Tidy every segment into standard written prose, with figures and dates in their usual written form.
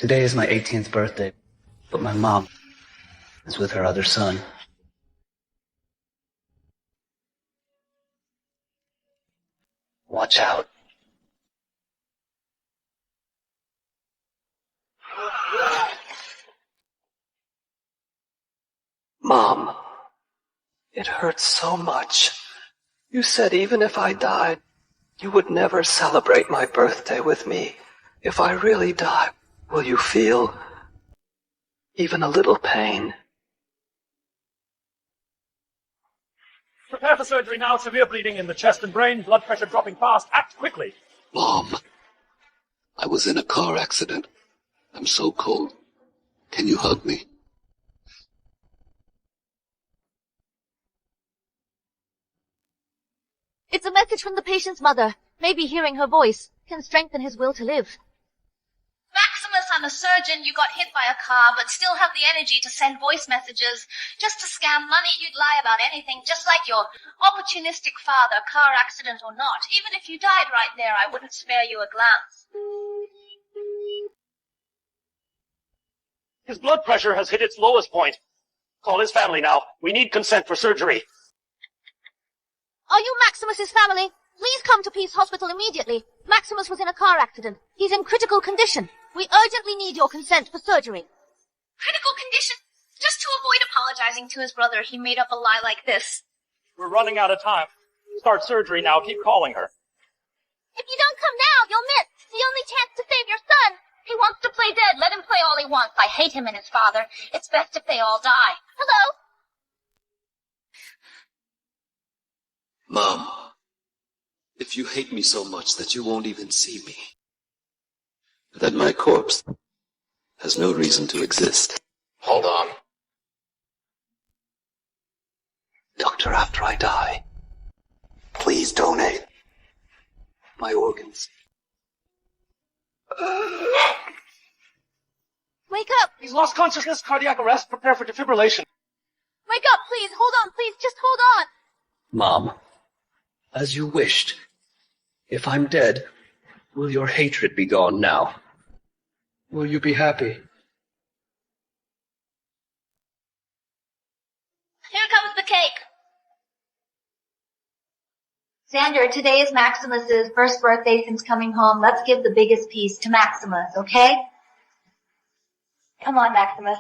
Today is my 18th birthday, but my mom is with her other son. Watch out. Mom, it hurts so much. You said even if I died, you would never celebrate my birthday with me. If I really die, will you feel even a little pain? Prepare for surgery now. Severe bleeding in the chest and brain. Blood pressure dropping fast. Act quickly. Mom, I was in a car accident. I'm so cold. Can you hug me? It's a message from the patient's mother. Maybe hearing her voice can strengthen his will to live. Maximus, I'm a surgeon. You got hit by a car, but still have the energy to send voice messages. Just to scam money, you'd lie about anything, just like your opportunistic father, car accident or not. Even if you died right there, I wouldn't spare you a glance. His blood pressure has hit its lowest point. Call his family now. We need consent for surgery. Are you Maximus's family? Please come to Peace Hospital immediately. Maximus was in a car accident. He's in critical condition. We urgently need your consent for surgery. Critical condition? Just to avoid apologizing to his brother, he made up a lie like this. We're running out of time. Start surgery now. Keep calling her. If you don't come now, you'll miss the only chance to save your son. He wants to play dead. Let him play all he wants. I hate him and his father. It's best if they all die. Hello? Mom, if you hate me so much that you won't even see me, that my corpse has no reason to exist. Hold on. Doctor, after I die, please donate my organs. Wake up! He's lost consciousness. Cardiac arrest. Prepare for defibrillation. Wake up, please! Hold on, please! Just hold on! Mom, as you wished. If I'm dead, will your hatred be gone now? Will you be happy? Here comes the cake. Xander, today is Maximus's first birthday since coming home. Let's give the biggest piece to Maximus, okay? Come on, Maximus.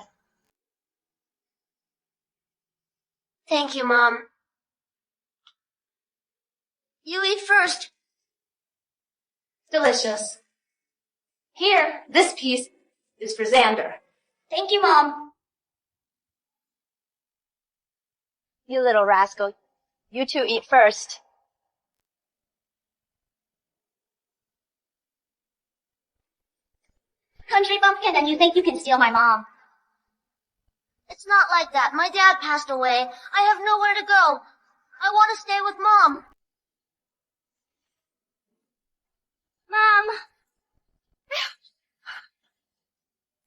Thank you, Mom. You eat first. Delicious. Here, this piece is for Xander. Thank you, Mom. You little rascal. You two eat first. Country bumpkin, and you think you can steal my mom. It's not like that. My dad passed away. I have nowhere to go. I want to stay with Mom. Mom.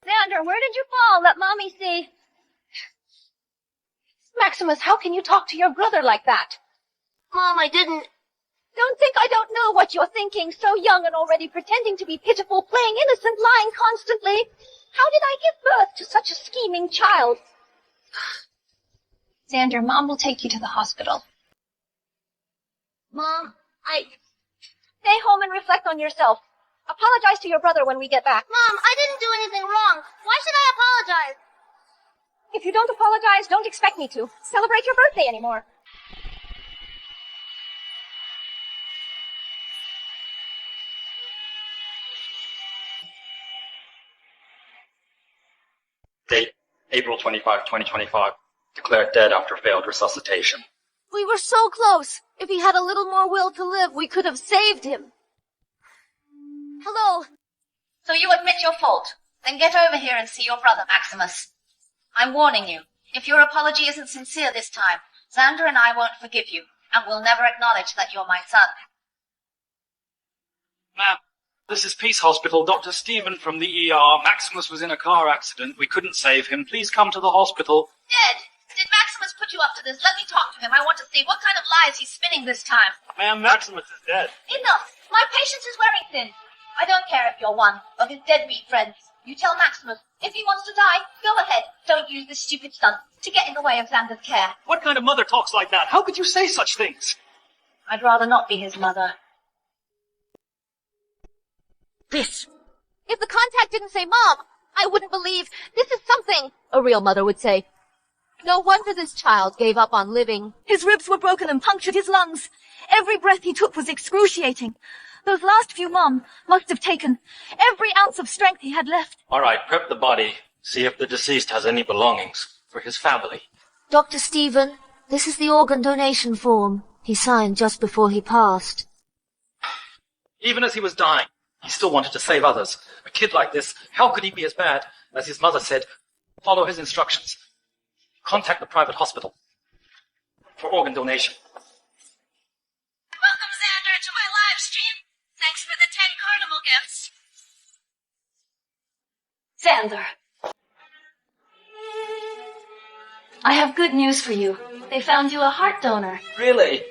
Xander, where did you fall? Let Mommy see. Maximus, how can you talk to your brother like that? Mom, I didn't. Don't think I don't know what you're thinking, so young and already pretending to be pitiful, playing innocent, lying constantly. How did I give birth to such a scheming child? Xander, Mom will take you to the hospital. Mom, Stay home and reflect on yourself. Apologize to your brother when we get back. Mom, I didn't do anything wrong. Why should I apologize? If you don't apologize, don't expect me to celebrate your birthday anymore. Date, April 25, 2025. Declared dead after failed resuscitation. We were so close. If he had a little more will to live, we could have saved him. Hello. So you admit your fault. Then get over here and see your brother, Maximus. I'm warning you. If your apology isn't sincere this time, Xander and I won't forgive you, and will never acknowledge that you're my son. Ma'am, this is Peace Hospital. Dr. Stephen from the ER. Maximus was in a car accident. We couldn't save him. Please come to the hospital. Dead? Did Maximus put you up to this? Let me talk to him. I want to see what kind of lies he's spinning this time. Ma'am, Maximus is dead. Enough! My patience is wearing thin. I don't care if you're one of his deadbeat friends. You tell Maximus, if he wants to die, go ahead. Don't use this stupid stunt to get in the way of Xander's care. What kind of mother talks like that? How could you say such things? I'd rather not be his mother. This. If the contact didn't say Mom, I wouldn't believe this is something a real mother would say. No wonder this child gave up on living. His ribs were broken and punctured his lungs. Every breath he took was excruciating. Those last few, Mom, must have taken every ounce of strength he had left. All right, prep the body. See if the deceased has any belongings for his family. Dr. Stephen, this is the organ donation form he signed just before he passed. Even as he was dying, he still wanted to save others. A kid like this, how could he be as bad? As his mother said, follow his instructions. Contact the private hospital for organ donation. Welcome, Xander, to my live stream. Thanks for the 10 carnival gifts. Xander. I have good news for you. They found you a heart donor. Really?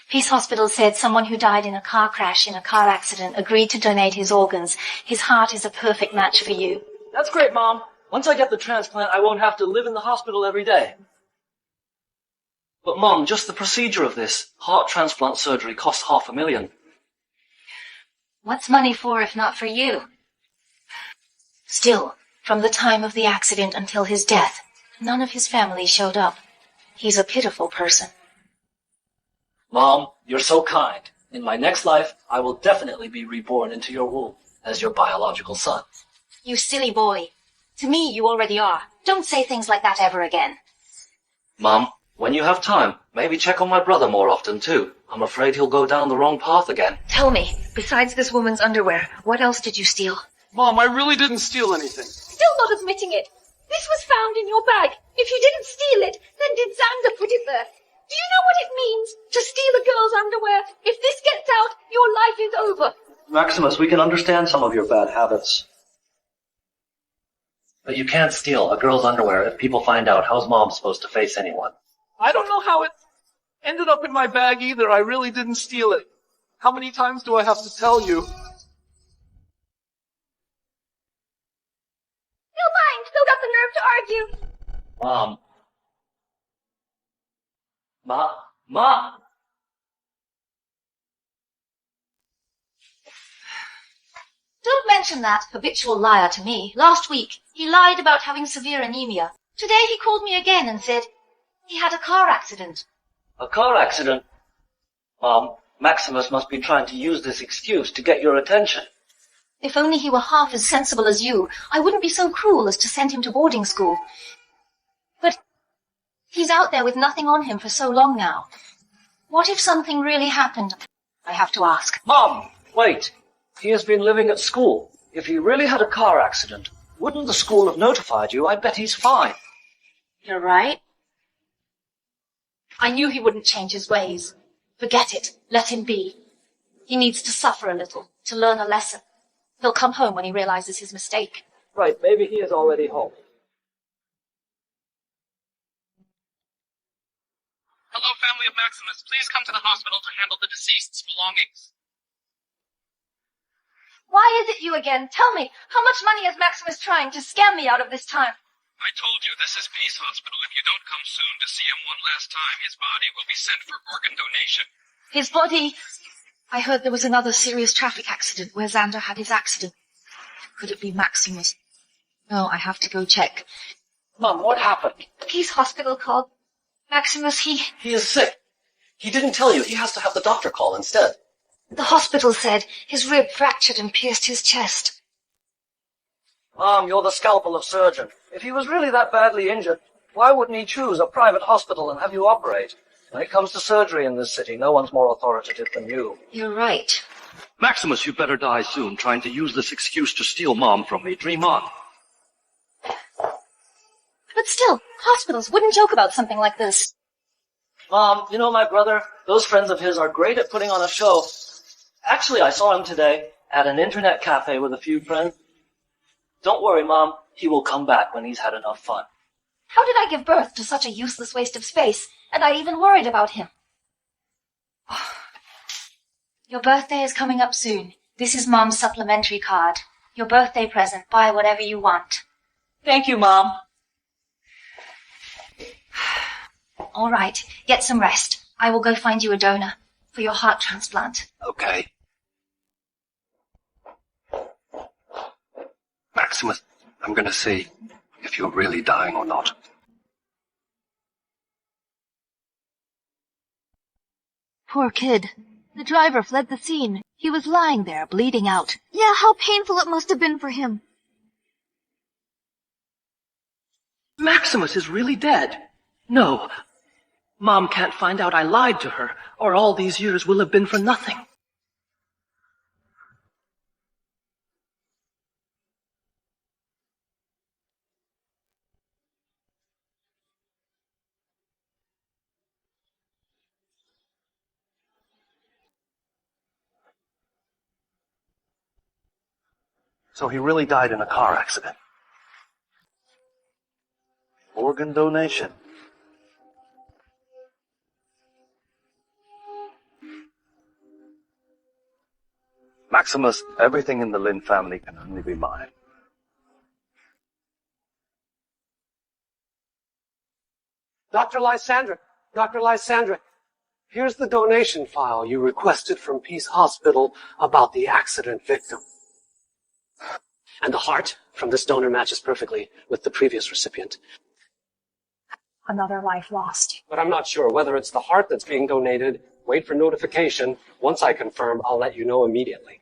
Peace Hospital said someone who died in a car crash in a car accident agreed to donate his organs. His heart is a perfect match for you. That's great, Mom. Once I get the transplant, I won't have to live in the hospital every day. But, Mom, just the procedure of this heart transplant surgery costs $500,000. What's money for if not for you? Still, from the time of the accident until his death, none of his family showed up. He's a pitiful person. Mom, you're so kind. In my next life, I will definitely be reborn into your womb as your biological son. You silly boy. To me, you already are. Don't say things like that ever again. Mom, when you have time, maybe check on my brother more often, too. I'm afraid he'll go down the wrong path again. Tell me, besides this woman's underwear, what else did you steal? Mom, I really didn't steal anything. Still not admitting it. This was found in your bag. If you didn't steal it, then did Xander put it there? Do you know what it means to steal a girl's underwear? If this gets out, your life is over. Maximus, we can understand some of your bad habits. But you can't steal a girl's underwear. If people find out, how's Mom supposed to face anyone? I don't know how it ended up in my bag either. I really didn't steal it. How many times do I have to tell you? Still lying, still got the nerve to argue. Mom. Ma. Don't mention that habitual liar to me. Last week, he lied about having severe anemia. Today he called me again and said he had a car accident. A car accident? Mom, Maximus must be trying to use this excuse to get your attention. If only he were half as sensible as you, I wouldn't be so cruel as to send him to boarding school. But he's out there with nothing on him for so long now. What if something really happened? I have to ask. Mom, wait. He has been living at school. If he really had a car accident, wouldn't the school have notified you? I bet he's fine. You're right. I knew he wouldn't change his ways. Forget it. Let him be. He needs to suffer a little, to learn a lesson. He'll come home when he realizes his mistake. Right, maybe he is already home. Hello, family of Maximus. Please come to the hospital to handle the deceased's belongings. Why is it you again? Tell me, how much money is Maximus trying to scam me out of this time? I told you this is Peace Hospital. If you don't come soon to see him one last time, his body will be sent for organ donation. His body... I heard there was another serious traffic accident where Xander had his accident. Could it be Maximus? No, I have to go check. Mom, what happened? Peace Hospital called. Maximus, He is sick. He didn't tell you. He has to have the doctor call instead. The hospital said his rib fractured and pierced his chest. Mom, you're the Scalpel of surgeon. If he was really that badly injured, why wouldn't he choose a private hospital and have you operate? When it comes to surgery in this city, no one's more authoritative than you. You're right. Maximus, you better die soon, trying to use this excuse to steal Mom from me. Dream on. But still, hospitals wouldn't joke about something like this. Mom, you know my brother? Those friends of his are great at putting on a show. Actually, I saw him today at an internet cafe with a few friends. Don't worry, Mom. He will come back when he's had enough fun. How did I give birth to such a useless waste of space? And I even worried about him. Your birthday is coming up soon. This is Mom's supplementary card. Your birthday present. Buy whatever you want. Thank you, Mom. All right, get some rest. I will go find you a donor for your heart transplant. Okay. Maximus, I'm gonna see if you're really dying or not. Poor kid. The driver fled the scene. He was lying there, bleeding out. Yeah, how painful it must have been for him. Maximus is really dead. No. Mom can't find out I lied to her, or all these years will have been for nothing. So he really died in a car accident. Organ donation. Maximus, everything in the Lin family can only be mine. Dr. Lysandra, here's the donation file you requested from Peace Hospital about the accident victim. And the heart from this donor matches perfectly with the previous recipient. Another life lost. But I'm not sure whether it's the heart that's being donated. Wait for notification. Once I confirm, I'll let you know immediately.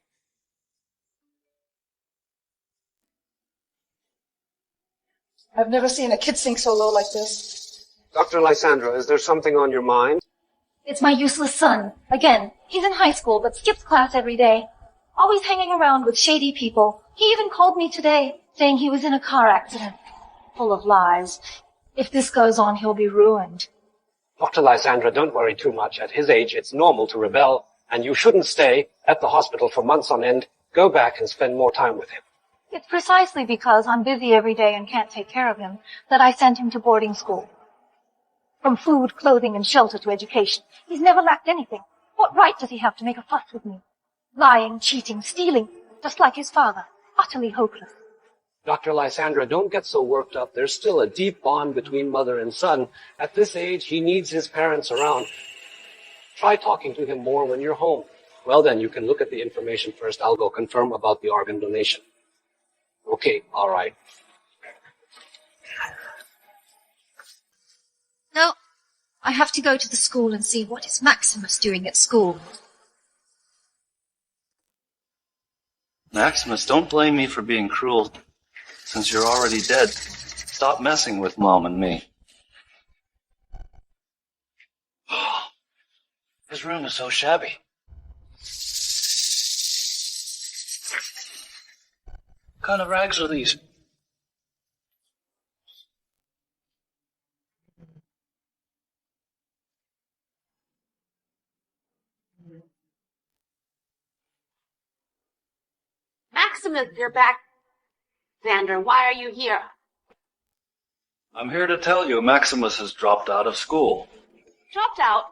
I've never seen a kid sink so low like this. Dr. Lysandra, is there something on your mind? It's my useless son. Again, he's in high school but skips class every day. Always hanging around with shady people. He even called me today, saying he was in a car accident. Full of lies. If this goes on, he'll be ruined. Dr. Lysandra, don't worry too much. At his age, it's normal to rebel, and you shouldn't stay at the hospital for months on end. Go back and spend more time with him. It's precisely because I'm busy every day and can't take care of him that I sent him to boarding school. From food, clothing, and shelter to education, he's never lacked anything. What right does he have to make a fuss with me? Lying, cheating, stealing, just like his father. Utterly hopeless. Dr. Lysandra, don't get so worked up. There's still a deep bond between mother and son. At this age, he needs his parents around. Try talking to him more when you're home. Well, then, you can look at the information first. I'll go confirm about the organ donation. Okay, all right. No, I have to go to the school and see what is Maximus doing at school. Maximus, don't blame me for being cruel. Since you're already dead, stop messing with Mom and me. His room is so shabby. What kind of rags are these? Maximus, you're back. Xander, why are you here? I'm here to tell you Maximus has dropped out of school. Dropped out?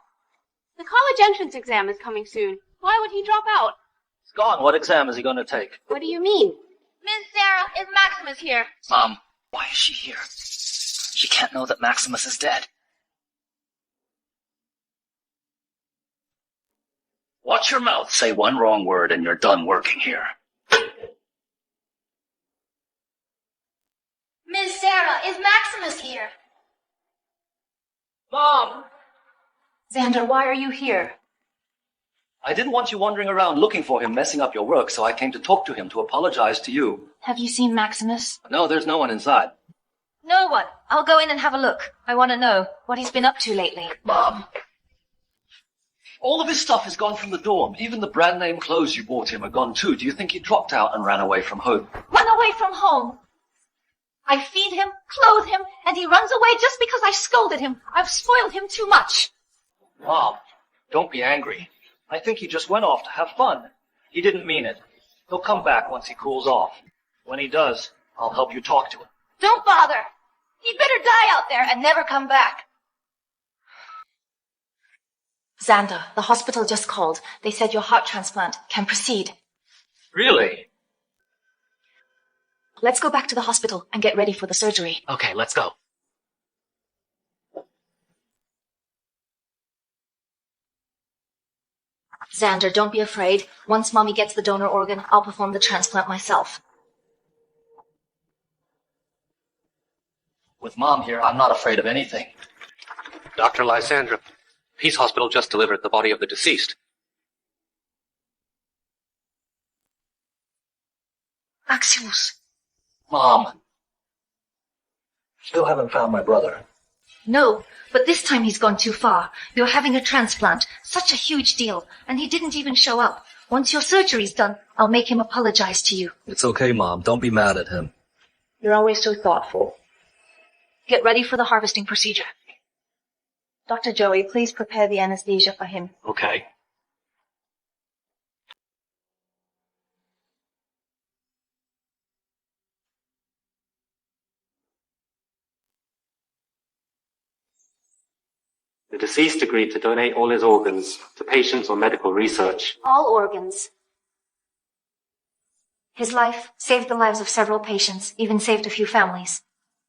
The college entrance exam is coming soon. Why would he drop out? He's gone. What exam is he going to take? What do you mean? Miss Sarah, is Maximus here? Mom, why is she here? She can't know that Maximus is dead. Watch your mouth. Say one wrong word and you're done working here. Miss Sarah, is Maximus here? Mom! Xander, why are you here? I didn't want you wandering around looking for him, messing up your work, so I came to talk to him, to apologize to you. Have you seen Maximus? No, there's no one inside. No one. I'll go in and have a look. I want to know what he's been up to lately. Mom! All of his stuff is gone from the dorm. Even the brand name clothes you bought him are gone too. Do you think he dropped out and ran away from home? Run away from home? I feed him, clothe him, and he runs away just because I scolded him. I've spoiled him too much. Mom, don't be angry. I think he just went off to have fun. He didn't mean it. He'll come back once he cools off. When he does, I'll help you talk to him. Don't bother. He'd better die out there and never come back. Xander, the hospital just called. They said your heart transplant can proceed. Really? let's go back to the hospital and get ready for the surgery. Okay, let's go. Xander, don't be afraid. Once Mommy gets the donor organ, I'll perform the transplant myself. With Mom here, I'm not afraid of anything. Dr. Lysandra, Peace Hospital just delivered the body of the deceased. Maximus. Mom. Still haven't found my brother. No, but this time he's gone too far. You're having a transplant. Such a huge deal. And he didn't even show up. Once your surgery's done, I'll make him apologize to you. It's okay, Mom. Don't be mad at him. You're always so thoughtful. Get ready for the harvesting procedure. Dr. Joey, please prepare the anesthesia for him. Okay. The deceased agreed to donate all his organs to patients or medical research. All organs. His life saved the lives of several patients, even saved a few families.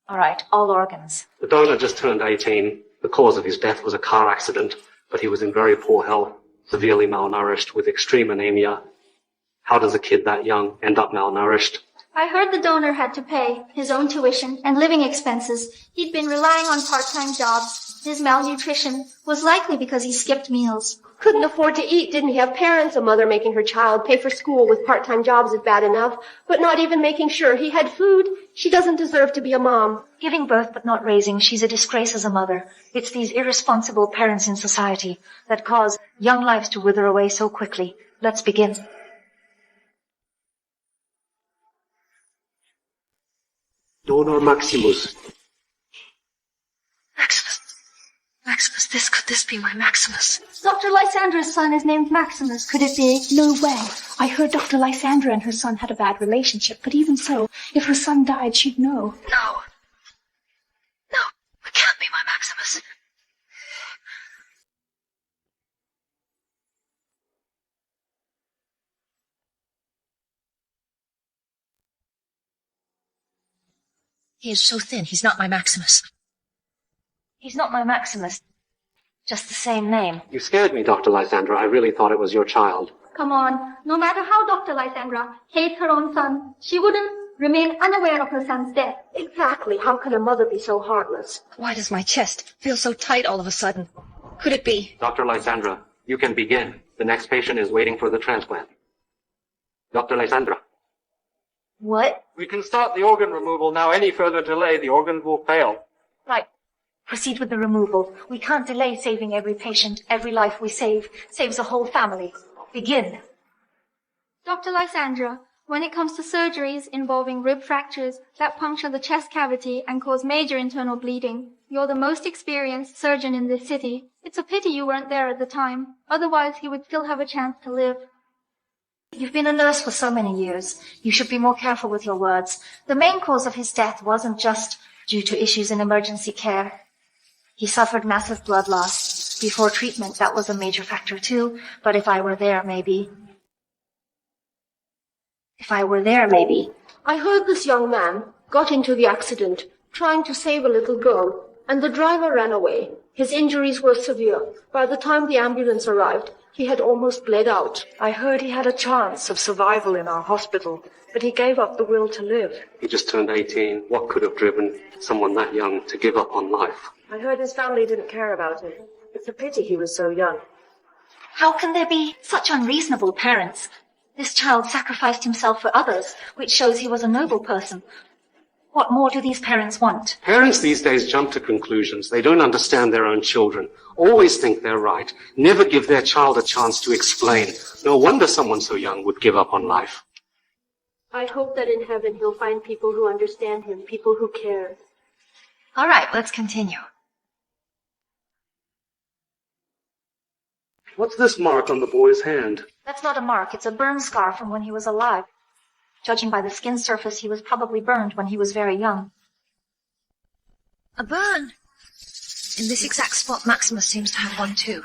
All right, all organs. The donor just turned 18. The cause of his death was a car accident, but he was in very poor health, severely malnourished with extreme anemia. How does a kid that young end up malnourished? I heard the donor had to pay his own tuition and living expenses. He'd been relying on part-time jobs. His malnutrition was likely because he skipped meals. Couldn't afford to eat, didn't he have parents? A mother making her child pay for school with part-time jobs is bad enough, but not even making sure he had food. She doesn't deserve to be a mom. Giving birth but not raising, she's a disgrace as a mother. It's these irresponsible parents in society that cause young lives to wither away so quickly. Let's begin. Donor Maximus. Maximus, could this be my Maximus? Dr. Lysandra's son is named Maximus. Could it be? No way. I heard Dr. Lysandra and her son had a bad relationship, but even so, if her son died, she'd know. No, it can't be my Maximus. He is so thin, he's not my Maximus. He's not my Maximus. Just the same name. You scared me, Dr. Lysandra. I really thought it was your child. Come on. No matter how Dr. Lysandra hates her own son, she wouldn't remain unaware of her son's death. Exactly. How can a mother be so heartless? Why does my chest feel so tight all of a sudden? Could it be? Dr. Lysandra, you can begin. The next patient is waiting for the transplant. Dr. Lysandra. What? We can start the organ removal now. Any further delay, the organs will fail. Right. Proceed with the removal. We can't delay saving every patient. Every life we save saves a whole family. Begin. Dr. Lysandra, when it comes to surgeries involving rib fractures that puncture the chest cavity and cause major internal bleeding, you're the most experienced surgeon in this city. It's a pity you weren't there at the time. Otherwise, he would still have a chance to live. You've been a nurse for so many years. You should be more careful with your words. The main cause of his death wasn't just due to issues in emergency care. He suffered massive blood loss. Before treatment, that was a major factor too, but if I were there, maybe. I heard this young man got into the accident trying to save a little girl, and the driver ran away. His injuries were severe. By the time the ambulance arrived, he had almost bled out. I heard he had a chance of survival in our hospital, but he gave up the will to live. He just turned 18. What could have driven someone that young to give up on life? I heard his family didn't care about him. It's a pity he was so young. How can there be such unreasonable parents? This child sacrificed himself for others, which shows he was a noble person. What more do these parents want? Parents these days jump to conclusions. They don't understand their own children. Always think they're right. Never give their child a chance to explain. No wonder someone so young would give up on life. I hope that in heaven he'll find people who understand him, people who care. All right, let's continue. What's this mark on the boy's hand? That's not a mark. It's a burn scar from when he was alive. Judging by the skin surface, he was probably burned when he was very young. A burn! In this exact spot, Maximus seems to have one too.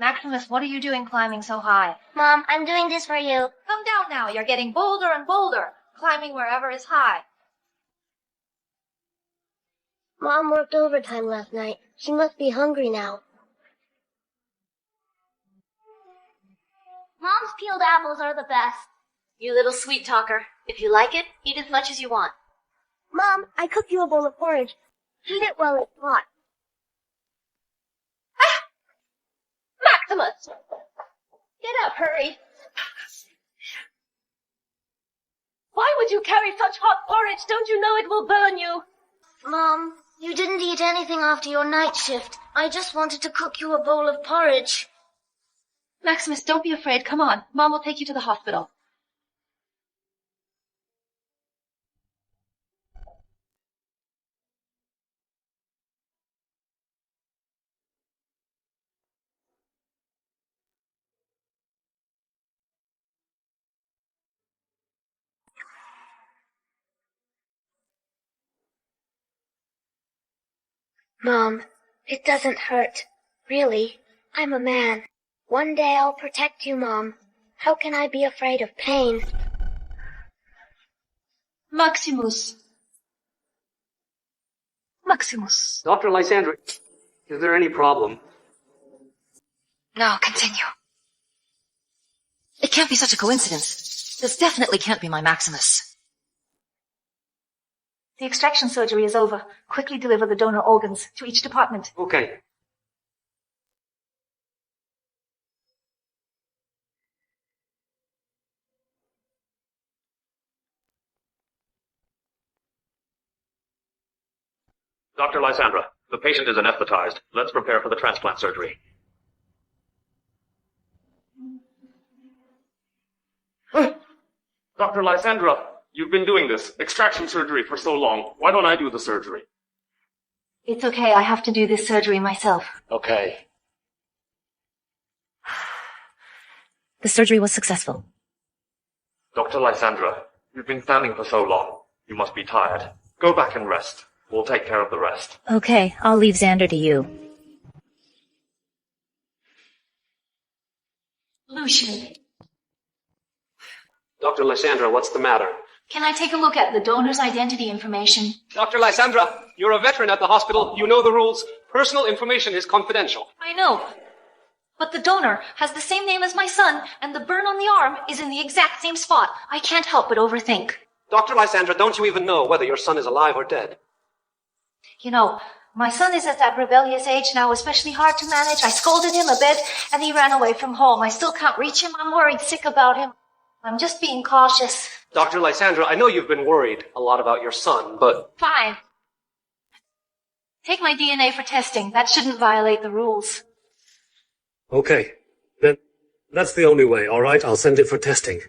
Maximus, what are you doing climbing so high? Mom, I'm doing this for you. Come down now. You're getting bolder and bolder, climbing wherever is high. Mom worked overtime last night. She must be hungry now. Mom's peeled apples are the best. You little sweet talker. If you like it, eat as much as you want. Mom, I cooked you a bowl of porridge. Eat it while it's hot. Maximus! Get up, hurry. Why would you carry such hot porridge? Don't you know it will burn you? Mom, you didn't eat anything after your night shift. I just wanted to cook you a bowl of porridge. Maximus, don't be afraid. Come on. Mom will take you to the hospital. Mom, it doesn't hurt. Really, I'm a man. One day I'll protect you, Mom. How can I be afraid of pain? Maximus. Maximus. Dr. Lysandra, is there any problem? No, continue. It can't be such a coincidence. This definitely can't be my Maximus. The extraction surgery is over. Quickly deliver the donor organs to each department. Okay. Dr. Lysandra, the patient is anesthetized. Let's prepare for the transplant surgery. Dr. Lysandra, you've been doing this extraction surgery for so long. Why don't I do the surgery? It's okay. I have to do this surgery myself. Okay. The surgery was successful. Dr. Lysandra, you've been standing for so long. You must be tired. Go back and rest. We'll take care of the rest. Okay, I'll leave Xander to you. Lucian, Dr. Lysandra, what's the matter? can I take a look at the donor's identity information? Dr. Lysandra, you're a veteran at the hospital. You know the rules. Personal information is confidential. I know. But the donor has the same name as my son, and the burn on the arm is in the exact same spot. I can't help but overthink. Dr. Lysandra, don't you even know whether your son is alive or dead? You know, my son is at that rebellious age now, especially hard to manage. I scolded him a bit, and he ran away from home. I still can't reach him. I'm worried sick about him. I'm just being cautious. Dr. Lysandra, I know you've been worried a lot about your son, but... Fine. Take my DNA for testing. That shouldn't violate the rules. Okay. Then that's the only way, all right? I'll send it for testing.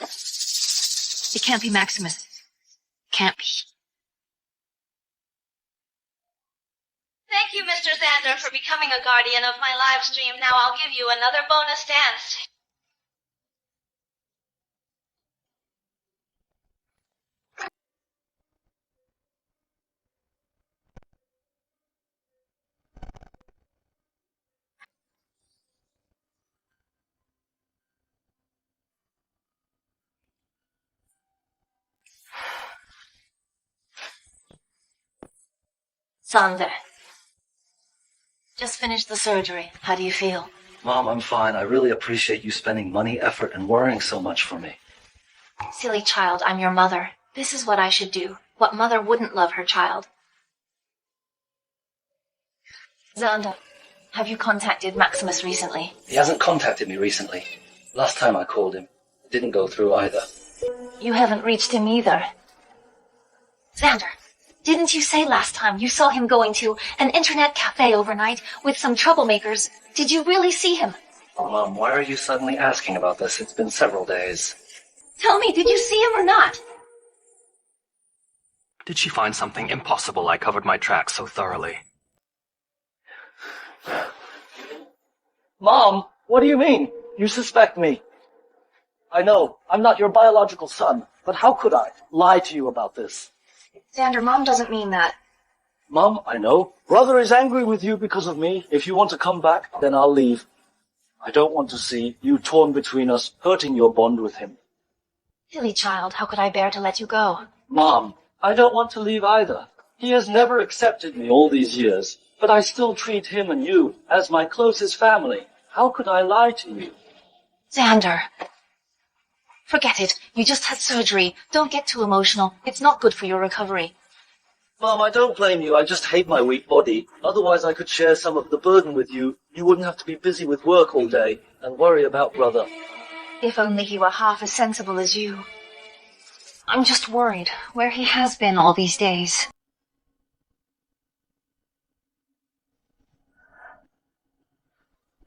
It can't be Maximus. Can't be. Thank you, Mr. Xander, for becoming a guardian of my live stream. Now I'll give you another bonus dance. Xander. Just finished the surgery. How do you feel? Mom, I'm fine. I really appreciate you spending money, effort, and worrying so much for me. Silly child, I'm your mother. This is what I should do. What mother wouldn't love her child? Xander, have you contacted Maximus recently? He hasn't contacted me recently. Last time I called him, it didn't go through either. You haven't reached him either. Xander, didn't you say last time you saw him going to an internet cafe overnight with some troublemakers? Did you really see him? Oh, Mom, why are you suddenly asking about this? It's been several days. Tell me, did you see him or not? Did she find something impossible? I covered my tracks so thoroughly. Mom, what do you mean? You suspect me. I know, I'm not your biological son, but how could I lie to you about this? Xander, Mom doesn't mean that. Mom, I know. Brother is angry with you because of me. If you want to come back, then I'll leave. I don't want to see you torn between us, hurting your bond with him. Silly child, how could I bear to let you go? Mom, I don't want to leave either. He has never accepted me all these years, but I still treat him and you as my closest family. How could I lie to you? Xander. Forget it. You just had surgery. Don't get too emotional. It's not good for your recovery. Mom, I don't blame you. I just hate my weak body. Otherwise, I could share some of the burden with you. You wouldn't have to be busy with work all day and worry about brother. If only he were half as sensible as you. I'm just worried where he has been all these days.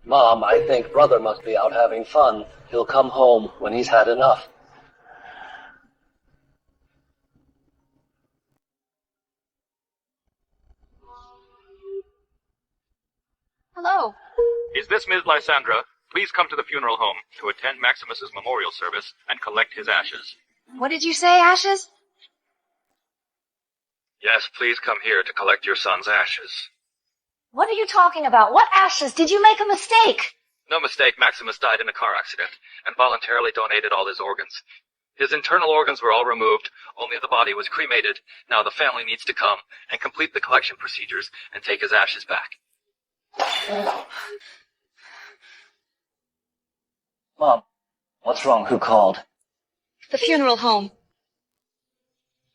Mom, I think brother must be out having fun. He'll come home when he's had enough. Hello. Is this Ms. Lysandra? Please come to the funeral home to attend Maximus's memorial service and collect his ashes. What did you say, Ashes? Yes, please come here to collect your son's ashes. What are you talking about? What ashes? Did you make a mistake? No mistake, Maximus died in a car accident and voluntarily donated all his organs. His internal organs were all removed, only the body was cremated. Now the family needs to come and complete the collection procedures and take his ashes back. Mom, what's wrong? Who called? The funeral home.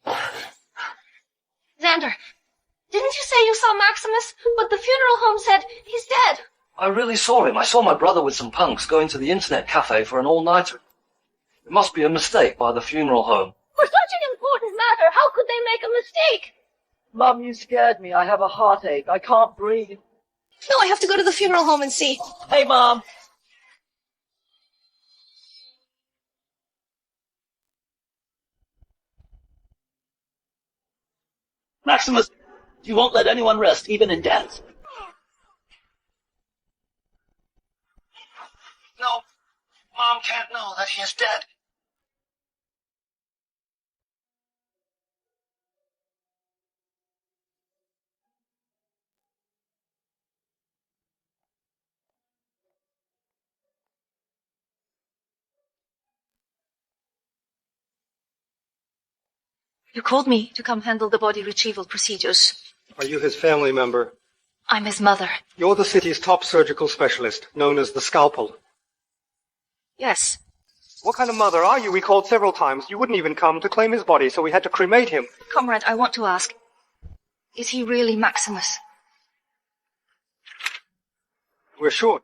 Xander, didn't you say you saw Maximus? But the funeral home said he's dead. I really saw him. I saw my brother with some punks going to the internet cafe for an all-nighter. It must be a mistake by the funeral home. For such an important matter, how could they make a mistake? Mom, you scared me. I have a heartache. I can't breathe. No, I have to go to the funeral home and see. Hey, Mom. Maximus, you won't let anyone rest, even in death. No, Mom can't know that he is dead. You called me to come handle the body retrieval procedures. Are you his family member? I'm his mother. You're the city's top surgical specialist, known as the Scalpel. Yes. What kind of mother are you? We called several times. You wouldn't even come to claim his body, so we had to cremate him. Comrade, I want to ask, is he really Maximus? We're sure.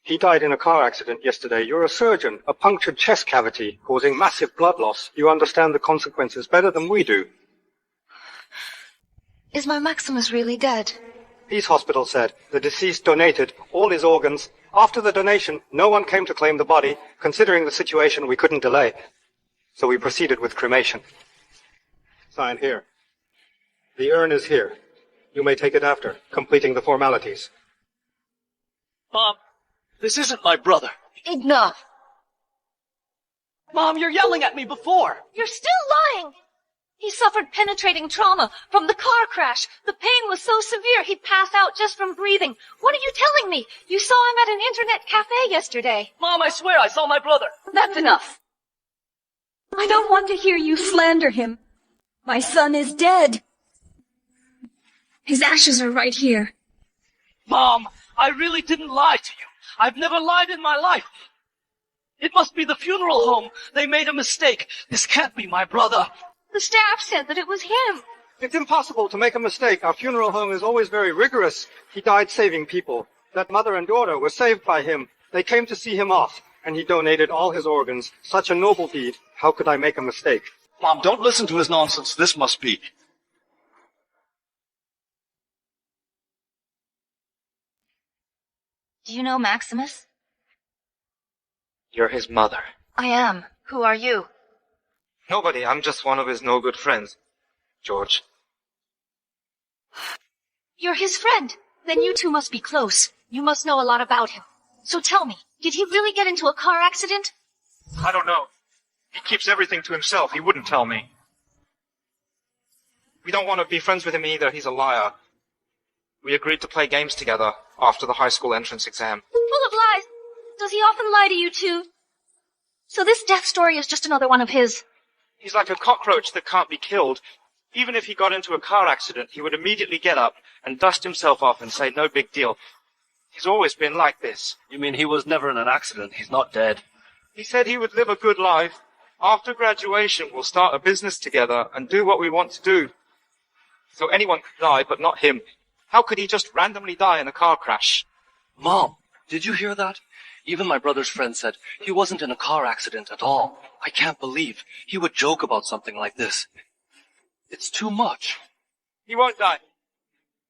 He died in a car accident yesterday. You're a surgeon. A punctured chest cavity causing massive blood loss. You understand the consequences better than we do. Is my Maximus really dead? Peace Hospital said the deceased donated all his organs. After the donation, no one came to claim the body. Considering the situation, we couldn't delay. So we proceeded with cremation. Sign here. The urn is here. You may take it after, completing the formalities. Mom, this isn't my brother. Enough. Mom, you're yelling at me before. You're still lying. He suffered penetrating trauma from the car crash. The pain was so severe he'd pass out just from breathing. What are you telling me? You saw him at an internet cafe yesterday. Mom, I swear I saw my brother. That's enough. I don't want to hear you slander him. My son is dead. His ashes are right here. Mom, I really didn't lie to you. I've never lied in my life. It must be the funeral home. They made a mistake. This can't be my brother. The staff said that it was him. It's impossible to make a mistake. Our funeral home is always very rigorous. He died saving people. That mother and daughter were saved by him. They came to see him off, and he donated all his organs. Such a noble deed. How could I make a mistake? Mom, don't listen to his nonsense. This must be. Do you know Maximus? You're his mother. I am. Who are you? Nobody, I'm just one of his no-good friends. George. You're his friend. Then you two must be close. You must know a lot about him. So tell me, did he really get into a car accident? I don't know. He keeps everything to himself. He wouldn't tell me. We don't want to be friends with him either. He's a liar. We agreed to play games together after the high school entrance exam. Full of lies. Does he often lie to you too? So this death story is just another one of his. He's like a cockroach that can't be killed. Even if he got into a car accident, he would immediately get up and dust himself off and say no big deal. He's always been like this. You mean he was never in an accident? He's not dead? He said he would live a good life. After graduation, we'll start a business together and do what we want to do. So anyone could die, but not him. How could he just randomly die in a car crash? Mom, did you hear that? Even my brother's friend said he wasn't in a car accident at all. I can't believe he would joke about something like this. It's too much. He won't die.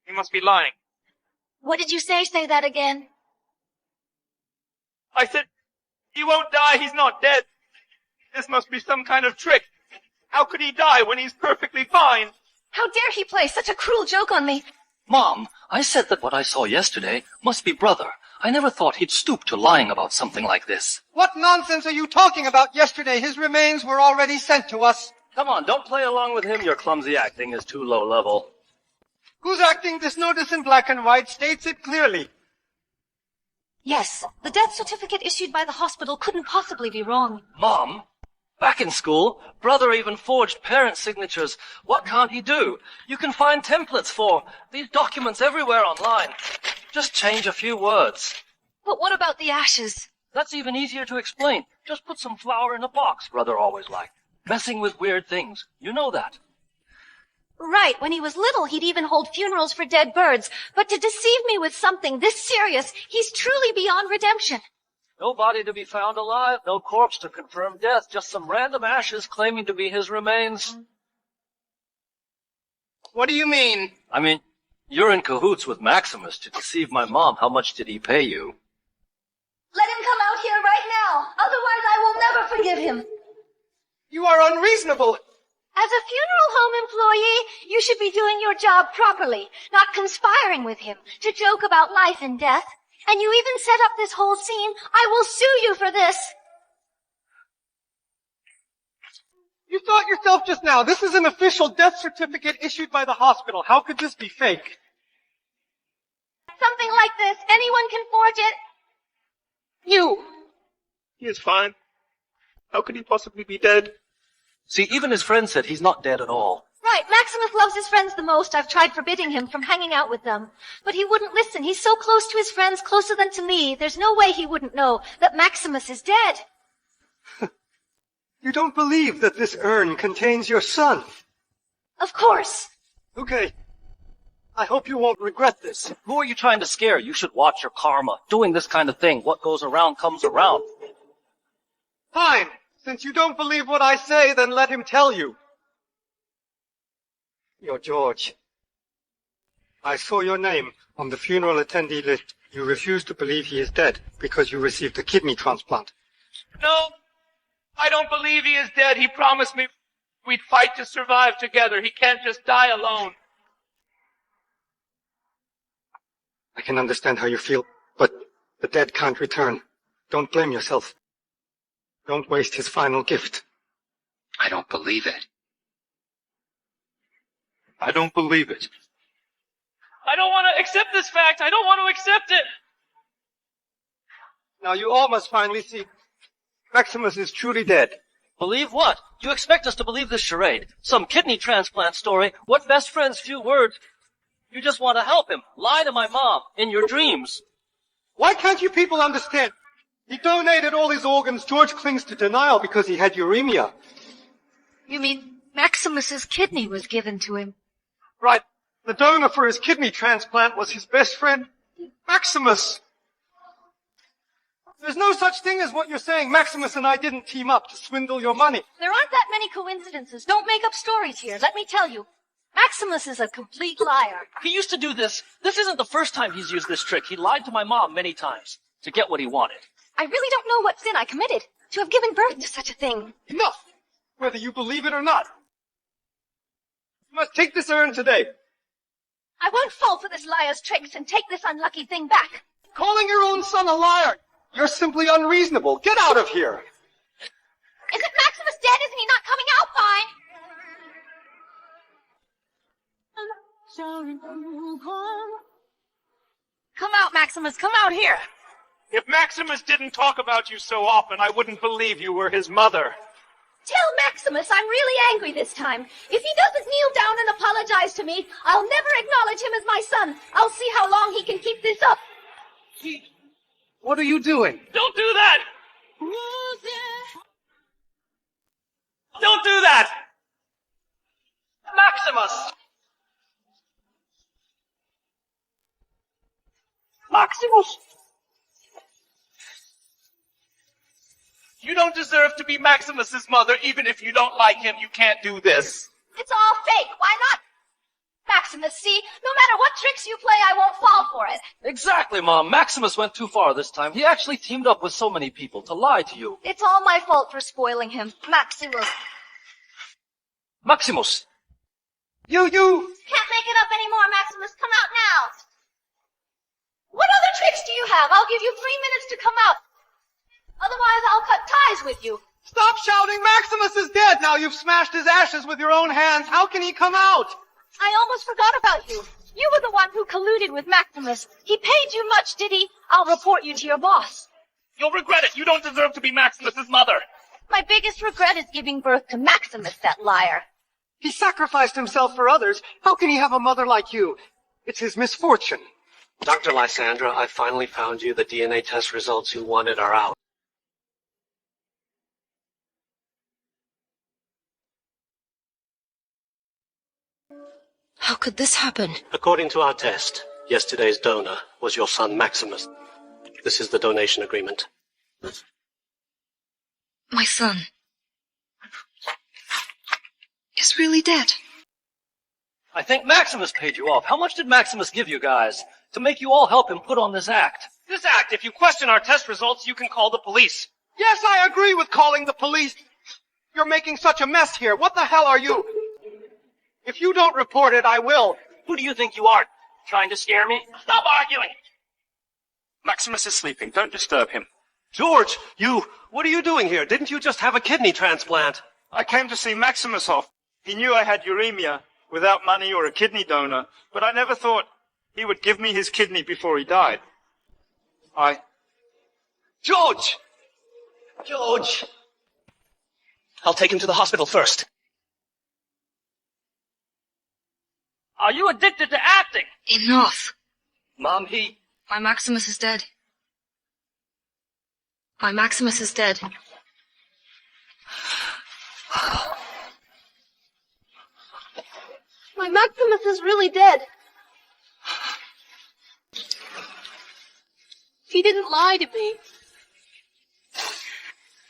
He must be lying. What did you say? Say that again. I said, he won't die. He's not dead. This must be some kind of trick. How could he die when he's perfectly fine? How dare he play such a cruel joke on me? Mom, I said that what I saw yesterday must be brother. I never thought he'd stoop to lying about something like this. What nonsense are you talking about? Yesterday his remains were already sent to us. Come on, don't play along with him. Your clumsy acting is too low level. Who's acting? This notice in black and white states it clearly. Yes, the death certificate issued by the hospital couldn't possibly be wrong. Mom, back in school, brother even forged parent signatures. What can't he do? You can find templates for these documents everywhere online. Just change a few words. But what about the ashes? That's even easier to explain. Just put some flour in a box, brother always liked. Messing with weird things. You know that. Right, when he was little, he'd even hold funerals for dead birds. But to deceive me with something this serious, he's truly beyond redemption. No body to be found alive, no corpse to confirm death, just some random ashes claiming to be his remains. What do you mean? I mean, you're in cahoots with Maximus to deceive my mom. How much did he pay you? Let him come out here right now. Otherwise, I will never forgive him. You are unreasonable. As a funeral home employee, you should be doing your job properly, not conspiring with him to joke about life and death. And you even set up this whole scene. I will sue you for this. You thought yourself just now, this is an official death certificate issued by the hospital. How could this be fake? Something like this, anyone can forge it. You. He is fine. How could he possibly be dead? See, even his friend said he's not dead at all. Right, Maximus loves his friends the most. I've tried forbidding him from hanging out with them. But he wouldn't listen. He's so close to his friends, closer than to me. There's no way he wouldn't know that Maximus is dead. You don't believe that this urn contains your son? Of course. Okay. I hope you won't regret this. Who are you trying to scare? You should watch your karma. Doing this kind of thing, what goes around comes around. Fine. Since you don't believe what I say, then let him tell you. You're George. I saw your name on the funeral attendee list. You refuse to believe he is dead because you received a kidney transplant. No, I don't believe he is dead. He promised me we'd fight to survive together. He can't just die alone. I can understand how you feel, but the dead can't return. Don't blame yourself. Don't waste his final gift. I don't believe it. I don't believe it. I don't want to accept this fact. I don't want to accept it. Now you all must finally see Maximus is truly dead. Believe what? You expect us to believe this charade? Some kidney transplant story? What best friend's few words? You just want to help him. Lie to my mom in your dreams. Why can't you people understand? He donated all his organs. George clings to denial because he had uremia. You mean Maximus's kidney was given to him? Right. The donor for his kidney transplant was his best friend, Maximus. There's no such thing as what you're saying. Maximus and I didn't team up to swindle your money. There aren't that many coincidences. Don't make up stories here. Let me tell you. Maximus is a complete liar. He used to do this. This isn't the first time he's used this trick. He lied to my mom many times to get what he wanted. I really don't know what sin I committed to have given birth to such a thing. Enough! Whether you believe it or not. You must take this urn today. I won't fall for this liar's tricks and take this unlucky thing back. Calling your own son a liar! You're simply unreasonable. Get out of here! Isn't Maximus dead? Isn't he not coming out fine? Come out, Maximus, come out here. If Maximus didn't talk about you so often, I wouldn't believe you were his mother. Tell Maximus I'm really angry this time. If he doesn't kneel down and apologize to me, I'll never acknowledge him as my son. I'll see how long he can keep this up. What are you doing? Don't do that! Don't do that! Maximus! Maximus! You don't deserve to be Maximus's mother, even if you don't like him. You can't do this. It's all fake. Why not? Maximus, see, no matter what tricks you play, I won't fall for it. Exactly, Mom. Maximus went too far this time. He actually teamed up with so many people to lie to you. It's all my fault for spoiling him. Maximus. Maximus! You! Can't make it up anymore, Maximus. Come out now. What other tricks do you have? I'll give you 3 minutes to come out. Otherwise, I'll cut ties with you. Stop shouting! Maximus is dead! Now you've smashed his ashes with your own hands. How can he come out? I almost forgot about you. You were the one who colluded with Maximus. He paid you much, did he? I'll report you to your boss. You'll regret it. You don't deserve to be Maximus's mother. My biggest regret is giving birth to Maximus, that liar. He sacrificed himself for others. How can he have a mother like you? It's his misfortune. Dr. Lysandra, I finally found you. The DNA test results you wanted are out. How could this happen? According to our test, yesterday's donor was your son Maximus. This is the donation agreement. My son is really dead. I think Maximus paid you off. How much did Maximus give you guys to make you all help him put on this act? This act, if you question our test results, you can call the police. Yes, I agree with calling the police. You're making such a mess here. What the hell are you? If you don't report it, I will. Who do you think you are? Trying to scare me? Stop arguing! Maximus is sleeping. Don't disturb him. George, what are you doing here? Didn't you just have a kidney transplant? I came to see Maximus off. He knew I had uremia, without money or a kidney donor, but I never thought he would give me his kidney before he died. George! George! I'll take him to the hospital first. Are you addicted to acting? Enough. Mom, My Maximus is dead. My Maximus is dead. My Maximus is really dead. He didn't lie to me.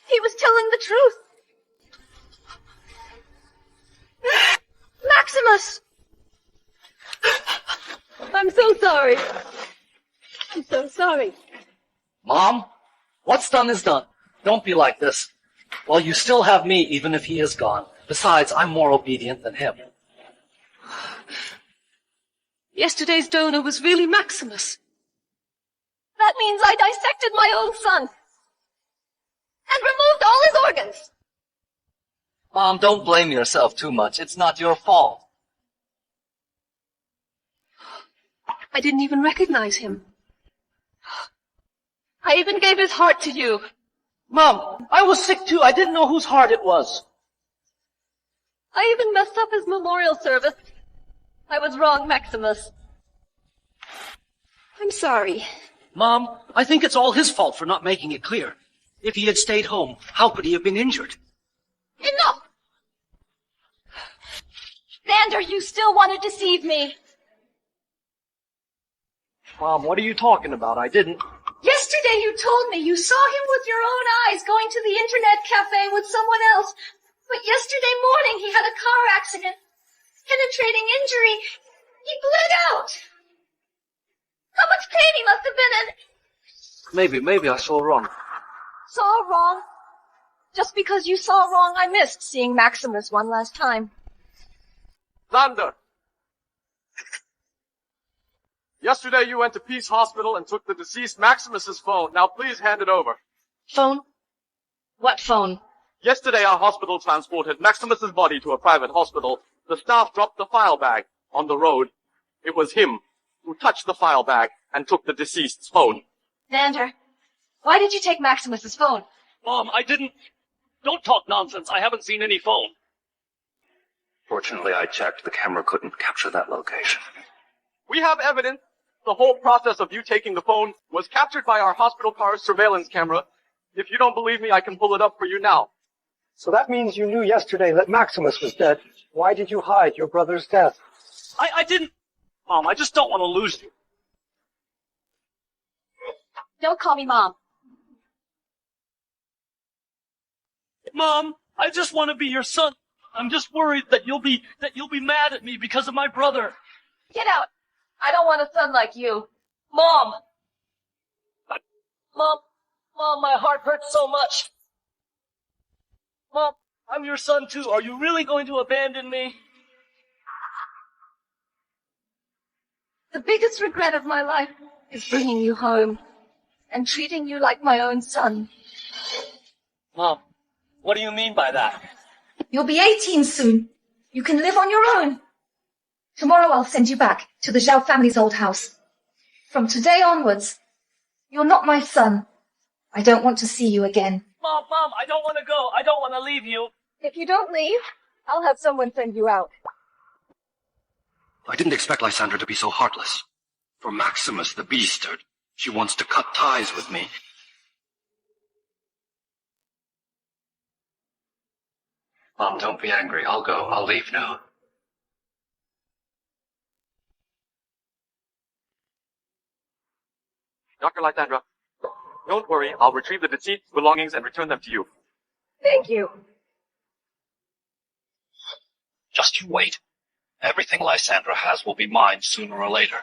He was telling the truth. Maximus! I'm so sorry. I'm so sorry. Mom, what's done is done. Don't be like this. Well, you still have me, even if he is gone. Besides, I'm more obedient than him. Yesterday's donor was really Maximus. That means I dissected my own son. And removed all his organs. Mom, don't blame yourself too much. It's not your fault. I didn't even recognize him. I even gave his heart to you. Mom, I was sick too. I didn't know whose heart it was. I even messed up his memorial service. I was wrong, Maximus. I'm sorry. Mom, I think it's all his fault for not making it clear. If he had stayed home, how could he have been injured? Enough! Xander, you still want to deceive me. Mom, what are you talking about? I didn't. Yesterday you told me you saw him with your own eyes going to the internet cafe with someone else. But yesterday morning he had a car accident. Penetrating injury. He bled out. How much pain he must have been in. Maybe I saw wrong. Saw wrong? Just because you saw wrong, I missed seeing Maximus one last time. Thunder! Yesterday you went to Peace Hospital and took the deceased Maximus's phone. Now please hand it over. Phone? What phone? Yesterday our hospital transported Maximus's body to a private hospital. The staff dropped the file bag on the road. It was him who touched the file bag and took the deceased's phone. Vander, why did you take Maximus's phone? Mom, I didn't... Don't talk nonsense. I haven't seen any phone. Fortunately, I checked. The camera couldn't capture that location. We have evidence. The whole process of you taking the phone was captured by our hospital car's surveillance camera. If you don't believe me, I can pull it up for you now. So that means you knew yesterday that Maximus was dead. Why did you hide your brother's death? I didn't... Mom, I just don't want to lose you. Don't call me Mom. Mom, I just want to be your son. I'm just worried that you'll be mad at me because of my brother. Get out. I don't want a son like you. Mom! Mom, my heart hurts so much. Mom, I'm your son too. Are you really going to abandon me? The biggest regret of my life is bringing you home and treating you like my own son. Mom, what do you mean by that? You'll be 18 soon. You can live on your own. Tomorrow I'll send you back to the Zhao family's old house. From today onwards, you're not my son. I don't want to see you again. Mom, I don't want to go. I don't want to leave you. If you don't leave, I'll have someone send you out. I didn't expect Lysandra to be so heartless. For Maximus, the beast, she wants to cut ties with me. Mom, don't be angry. I'll go. I'll leave now. Dr. Lysandra, don't worry. I'll retrieve the deceased's belongings and return them to you. Thank you. Just you wait. Everything Lysandra has will be mine sooner or later.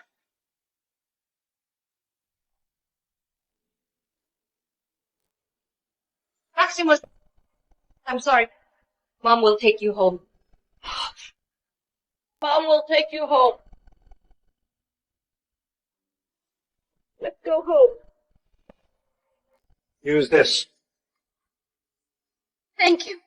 Maximus, I'm sorry. Mom will take you home. Mom will take you home. Let's go home. Use this. Thank you.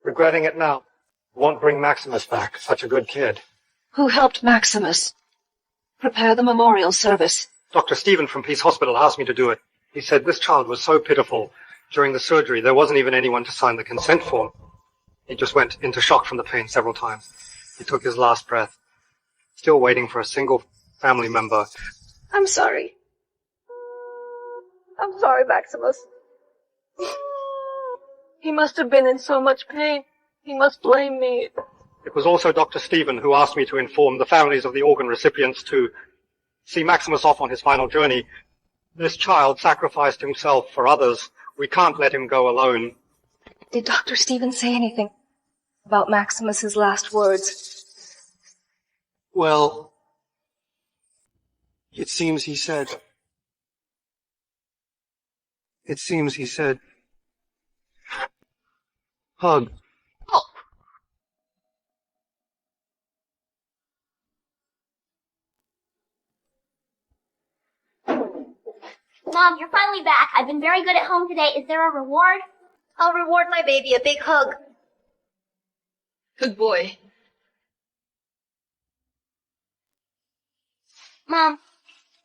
Regretting it now. Won't bring Maximus back. Such a good kid. Who helped Maximus prepare the memorial service? Dr. Stephen from Peace Hospital asked me to do it. He said this child was so pitiful. During the surgery, there wasn't even anyone to sign the consent form. He just went into shock from the pain several times. He took his last breath. Still waiting for a single family member. I'm sorry. I'm sorry, Maximus. He must have been in so much pain. He must blame me. It was also Dr. Stephen who asked me to inform the families of the organ recipients to see Maximus off on his final journey. This child sacrificed himself for others. We can't let him go alone. Did Dr. Stephen say anything about Maximus's last words? Well, it seems he said, hug. Mom, you're finally back. I've been very good at home today. Is there a reward? I'll reward my baby a big hug. Good boy. Mom,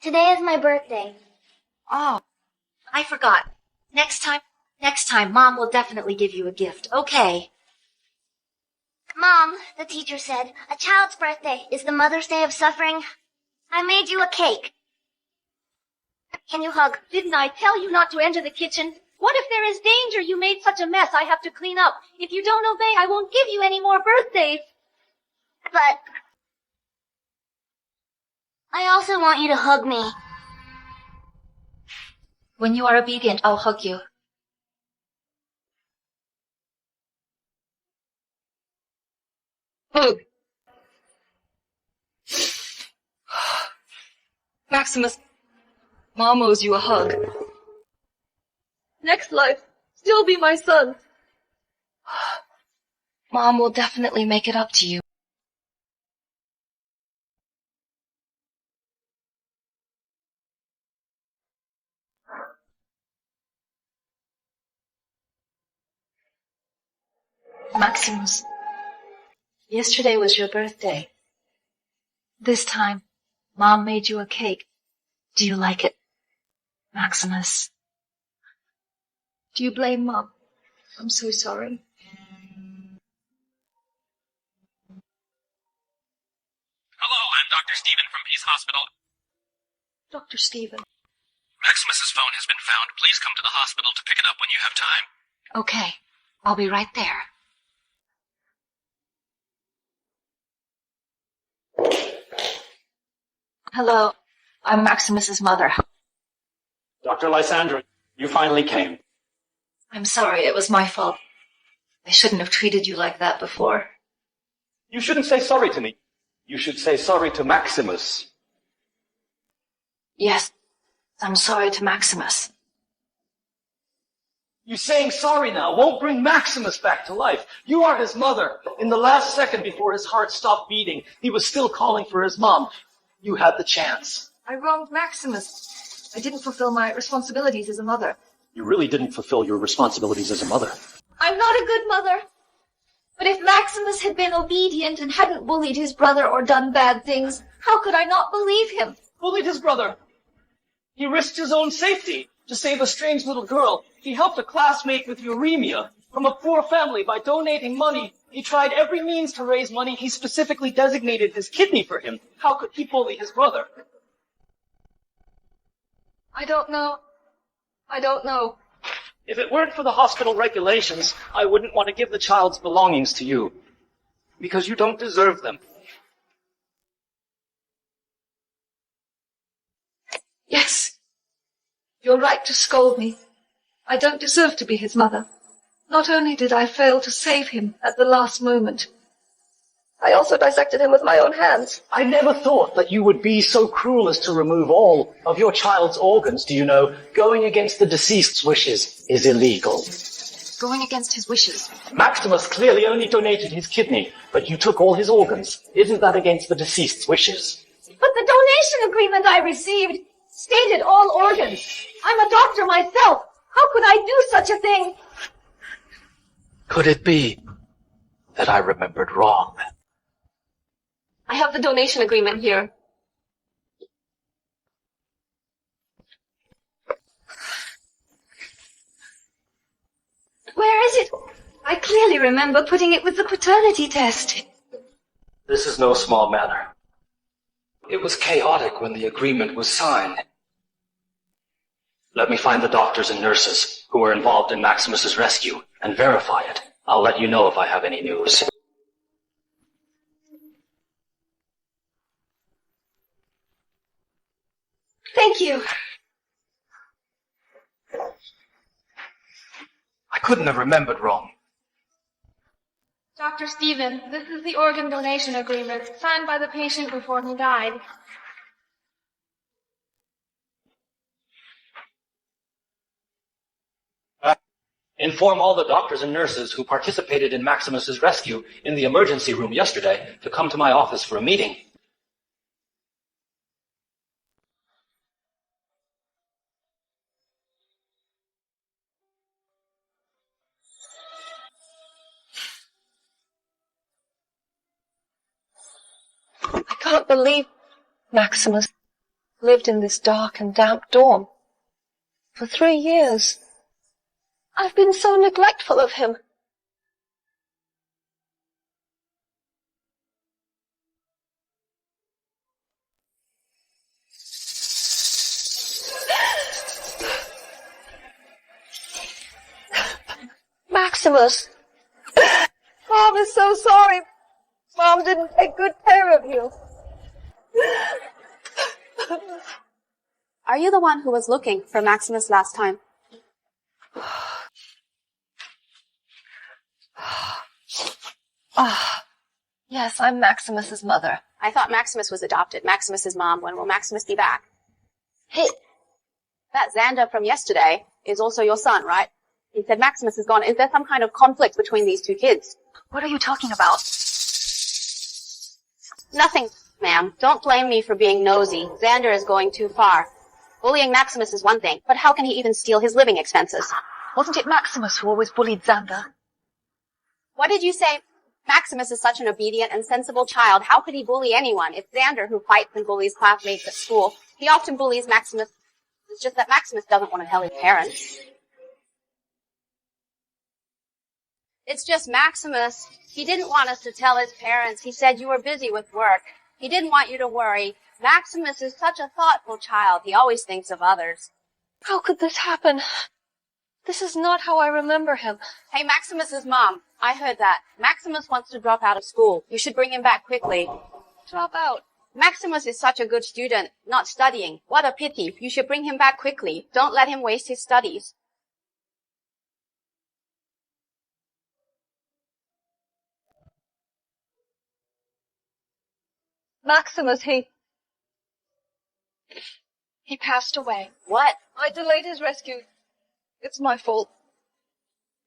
today is my birthday. Oh, I forgot. Next time, Mom will definitely give you a gift. Okay. Mom, the teacher said, a child's birthday is the Mother's Day of suffering. I made you a cake. Can you hug? Didn't I tell you not to enter the kitchen? What if there is danger? You made such a mess I have to clean up. If you don't obey, I won't give you any more birthdays. But I also want you to hug me. When you are obedient, I'll hug you. Hug. Maximus, Mom owes you a hug. Next life, still be my son. Mom will definitely make it up to you. Maximus, yesterday was your birthday. This time, Mom made you a cake. Do you like it, Maximus? Do you blame Mom? I'm so sorry. Hello, I'm Dr. Stephen from Peace Hospital. Dr. Stephen. Maximus's phone has been found. Please come to the hospital to pick it up when you have time. Okay, I'll be right there. Hello, I'm Maximus's mother. Dr. Lysandra, you finally came. I'm sorry, it was my fault. I shouldn't have treated you like that before. You shouldn't say sorry to me. You should say sorry to Maximus. Yes, I'm sorry to Maximus. You saying sorry now won't bring Maximus back to life. You are his mother. In the last second before his heart stopped beating, he was still calling for his mom. You had the chance. I wronged Maximus. I didn't fulfill my responsibilities as a mother. You really didn't fulfill your responsibilities as a mother. I'm not a good mother. But if Maximus had been obedient and hadn't bullied his brother or done bad things, how could I not believe him? Bullied his brother. He risked his own safety to save a strange little girl. He helped a classmate with uremia from a poor family by donating money. He tried every means to raise money. He specifically designated his kidney for him. How could he bully his brother? I don't know. If it weren't for the hospital regulations, I wouldn't want to give the child's belongings to you. Because you don't deserve them. Yes. You're right to scold me. I don't deserve to be his mother. Not only did I fail to save him at the last moment, I also dissected him with my own hands. I never thought that you would be so cruel as to remove all of your child's organs. Do you know, going against the deceased's wishes is illegal. Going against his wishes. Maximus clearly only donated his kidney, but you took all his organs. Isn't that against the deceased's wishes? But the donation agreement I received stated all organs. I'm a doctor myself. How could I do such a thing? Could it be that I remembered wrong? I have the donation agreement here. Where is it? I clearly remember putting it with the paternity test. This is no small matter. It was chaotic when the agreement was signed. Let me find the doctors and nurses who were involved in Maximus's rescue and verify it. I'll let you know if I have any news. Thank you. I couldn't have remembered wrong. Dr. Stephen, this is the organ donation agreement signed by the patient before he died. Inform all the doctors and nurses who participated in Maximus's rescue in the emergency room yesterday to come to my office for a meeting. I can't believe Maximus lived in this dark and damp dorm for 3 years. I've been so neglectful of him. Maximus! Mom is so sorry. Mom didn't take good care of you. Are you the one who was looking for Maximus last time? Ah, Yes, I'm Maximus's mother. I thought Maximus was adopted. Maximus's mom. When will Maximus be back? Hey, that Xander from yesterday is also your son, right? He said Maximus is gone. Is there some kind of conflict between these two kids? What are you talking about? Nothing, ma'am. Don't blame me for being nosy. Xander is going too far. Bullying Maximus is one thing, but how can he even steal his living expenses? Wasn't it Maximus who always bullied Xander? What did you say? Maximus is such an obedient and sensible child. How could he bully anyone? It's Xander who fights and bullies classmates at school. He often bullies Maximus. It's just that Maximus doesn't want to tell his parents. It's just Maximus. He didn't want us to tell his parents. He said you were busy with work. He didn't want you to worry. Maximus is such a thoughtful child. He always thinks of others. How could this happen? This is not how I remember him. Hey, Maximus's mom. I heard that. Maximus wants to drop out of school. You should bring him back quickly. Drop out? Maximus is such a good student, not studying. What a pity. You should bring him back quickly. Don't let him waste his studies. Maximus, he passed away. What? I delayed his rescue. It's my fault.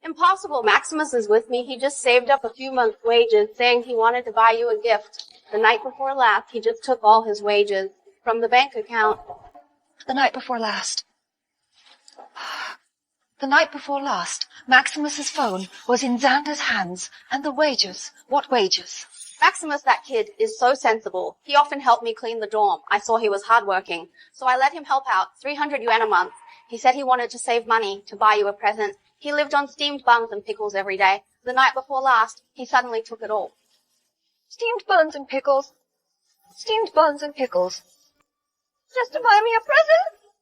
Impossible. Maximus is with me. He just saved up a few months' wages, saying he wanted to buy you a gift. The night before last, he just took all his wages from the bank account. The night before last. The night before last, Maximus's phone was in Xander's hands, and the wages. What wages? Maximus, that kid, is so sensible. He often helped me clean the dorm. I saw he was hardworking, so I let him help out. 300 yuan a month. He said he wanted to save money to buy you a present. He lived on steamed buns and pickles every day. The night before last, he suddenly took it all. Steamed buns and pickles. Steamed buns and pickles. Just to buy me a present?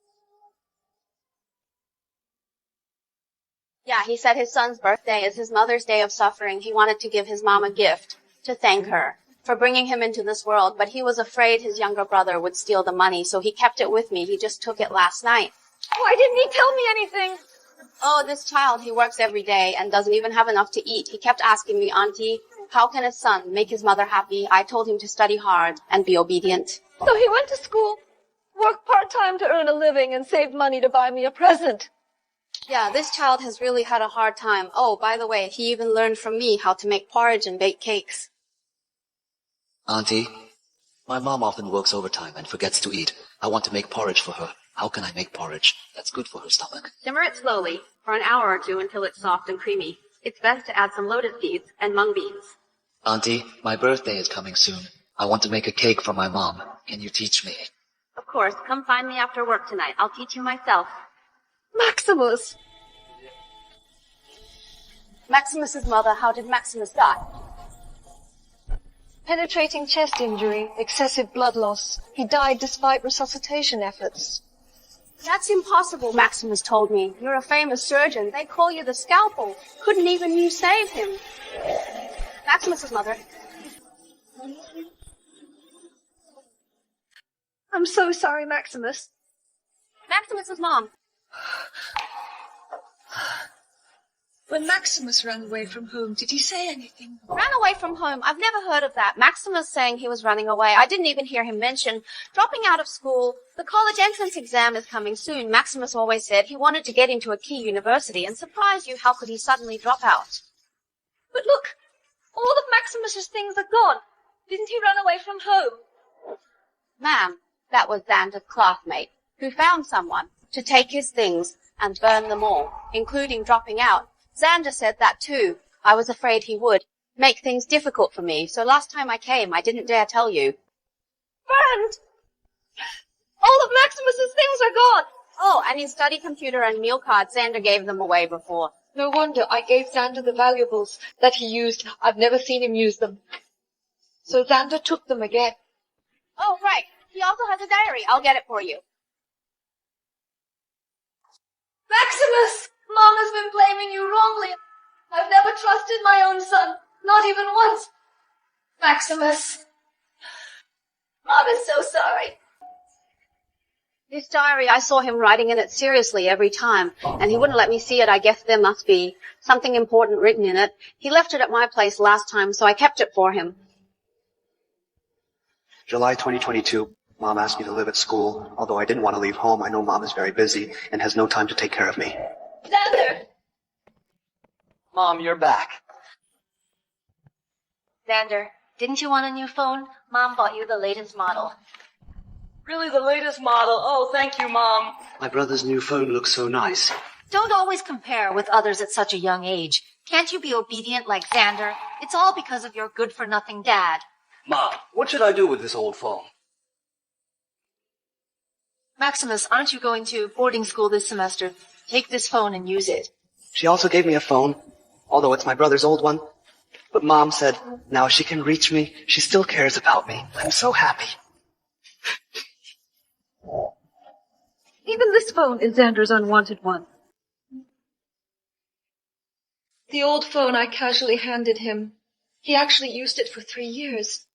Yeah, he said his son's birthday is his mother's day of suffering. He wanted to give his mom a gift to thank her for bringing him into this world, but he was afraid his younger brother would steal the money, so he kept it with me. He just took it last night. Why didn't he tell me anything? Oh, this child, he works every day and doesn't even have enough to eat. He kept asking me, Auntie, how can his son make his mother happy? I told him to study hard and be obedient. So he went to school, worked part-time to earn a living, and saved money to buy me a present. Yeah, this child has really had a hard time. Oh, by the way, he even learned from me how to make porridge and bake cakes. Auntie, my mom often works overtime and forgets to eat. I want to make porridge for her. How can I make porridge that's good for her stomach? Simmer it slowly for an hour or two until it's soft and creamy. It's best to add some lotus seeds and mung beans. Auntie, my birthday is coming soon. I want to make a cake for my mom. Can you teach me? Of course, come find me after work tonight. I'll teach you myself. Maximus! Maximus's mother, how did Maximus die? Penetrating chest injury, excessive blood loss. He died despite resuscitation efforts. That's impossible, Maximus told me. You're a famous surgeon. They call you the Scalpel. Couldn't even you save him? Maximus's mother. I'm so sorry, Maximus. Maximus's mom. When Maximus ran away from home, did he say anything? Ran away from home? I've never heard of that. Maximus saying he was running away. I didn't even hear him mention dropping out of school. The college entrance exam is coming soon. Maximus always said he wanted to get into a key university and surprise you. How could he suddenly drop out? But look, all of Maximus's things are gone. Didn't he run away from home? Ma'am, that was Xander's classmate who found someone to take his things and burn them all, including dropping out. Xander said that too. I was afraid he would make things difficult for me, so last time I came, I didn't dare tell you. Burned! All of Maximus's things are gone! Oh, and his study computer and meal card, Xander gave them away before. No wonder I gave Xander the valuables that he used. I've never seen him use them. So Xander took them again. Oh, right. He also has a diary. I'll get it for you. Maximus! Mom has been blaming you wrongly. I've never trusted my own son, not even once. Maximus. Mom is so sorry. This diary, I saw him writing in it seriously every time, and he wouldn't let me see it. I guess there must be something important written in it. He left it at my place last time, so I kept it for him. July 2022, Mom asked me to live at school. Although I didn't want to leave home, I know Mom is very busy and has no time to take care of me. Xander! Mom, you're back. Xander, didn't you want a new phone? Mom bought you the latest model. Really, the latest model? Oh, thank you, Mom. My brother's new phone looks so nice. Don't always compare with others at such a young age. Can't you be obedient like Xander? It's all because of your good-for-nothing dad. Mom, what should I do with this old phone? Maximus, aren't you going to boarding school this semester? Take this phone and use it. She also gave me a phone, although it's my brother's old one. But Mom said, now she can reach me. She still cares about me. I'm so happy. Even this phone is Xander's unwanted one. The old phone I casually handed him. He actually used it for 3 years.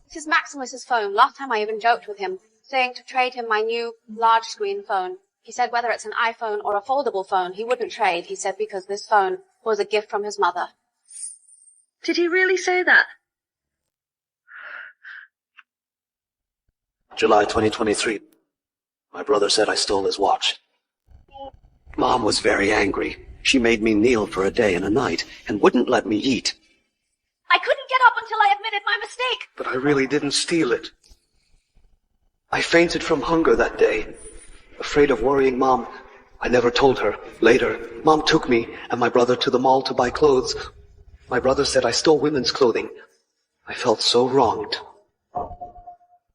This is Maximus's phone. Last time I even joked with him, saying to trade him my new large screen phone. He said whether it's an iPhone or a foldable phone, he wouldn't trade. He said because this phone was a gift from his mother. Did he really say that? July 2023. My brother said I stole his watch. Mom was very angry. She made me kneel for a day and a night and wouldn't let me eat. I couldn't get up until I admitted my mistake. But I really didn't steal it. I fainted from hunger that day. Afraid of worrying Mom, I never told her. Later, Mom took me and my brother to the mall to buy clothes. My brother said I stole women's clothing. I felt so wronged.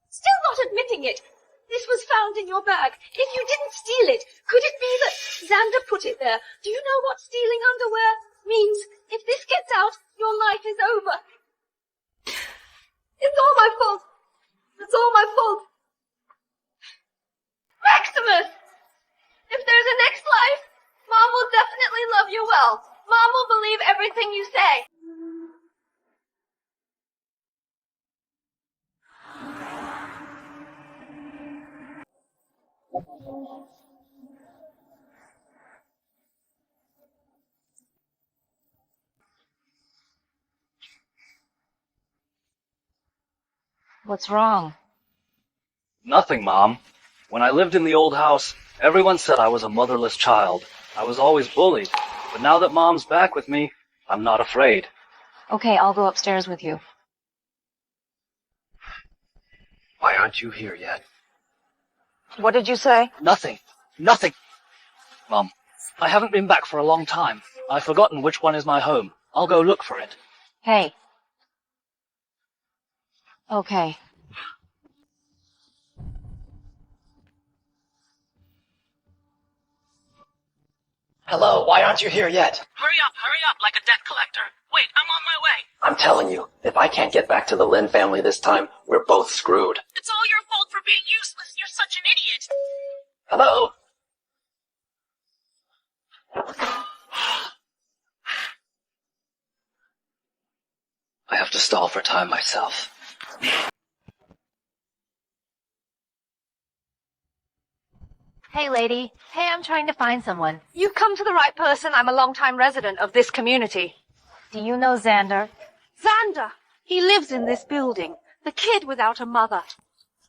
Still not admitting it. This was found in your bag. If you didn't steal it, could it be that Xander put it there? Do you know what stealing underwear means? If this gets out, your life is over. It's all my fault. It's all my fault. Maximus! If there's a next life, Mom will definitely love you well. Mom will believe everything you say. What's wrong? Nothing, Mom. When I lived in the old house, everyone said I was a motherless child. I was always bullied. But now that Mom's back with me, I'm not afraid. Okay, I'll go upstairs with you. Why aren't you here yet? What did you say? Nothing. Nothing. Mom, I haven't been back for a long time. I've forgotten which one is my home. I'll go look for it. Hey. Okay. Hello, why aren't you here yet? Hurry up, like a debt collector. Wait, I'm on my way. I'm telling you, if I can't get back to the Lin family this time, we're both screwed. It's all your fault for being useless. You're such an idiot. Hello? I have to stall for time myself. Hey, lady. Hey, I'm trying to find someone. You've come to the right person. I'm a long-time resident of this community. Do you know Xander? Xander! He lives in this building. The kid without a mother.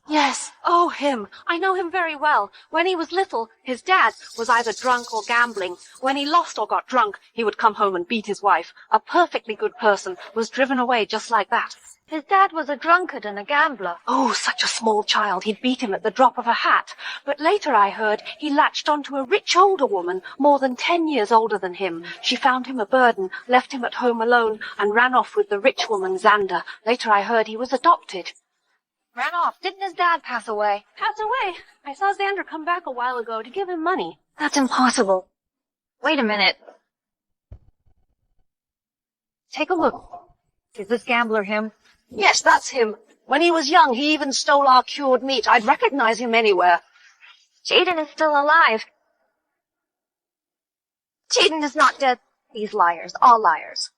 Yes. Oh, him. I know him very well. When he was little, his dad was either drunk or gambling. When he lost or got drunk, he would come home and beat his wife. A perfectly good person was driven away just like that. His dad was a drunkard and a gambler. Oh, such a small child. He'd beat him at the drop of a hat. But later I heard he latched onto a rich older woman, more than 10 years older than him. She found him a burden, left him at home alone, and ran off with the rich woman, Xander. Later I heard he was adopted. Ran off. Didn't his dad pass away? Passed away. I saw Xander come back a while ago to give him money. That's impossible. Wait a minute. Take a look. Is this gambler him? Yes, that's him. When he was young, he even stole our cured meat. I'd recognize him anywhere. Jaden is still alive. Jaden is not dead. These liars, all liars.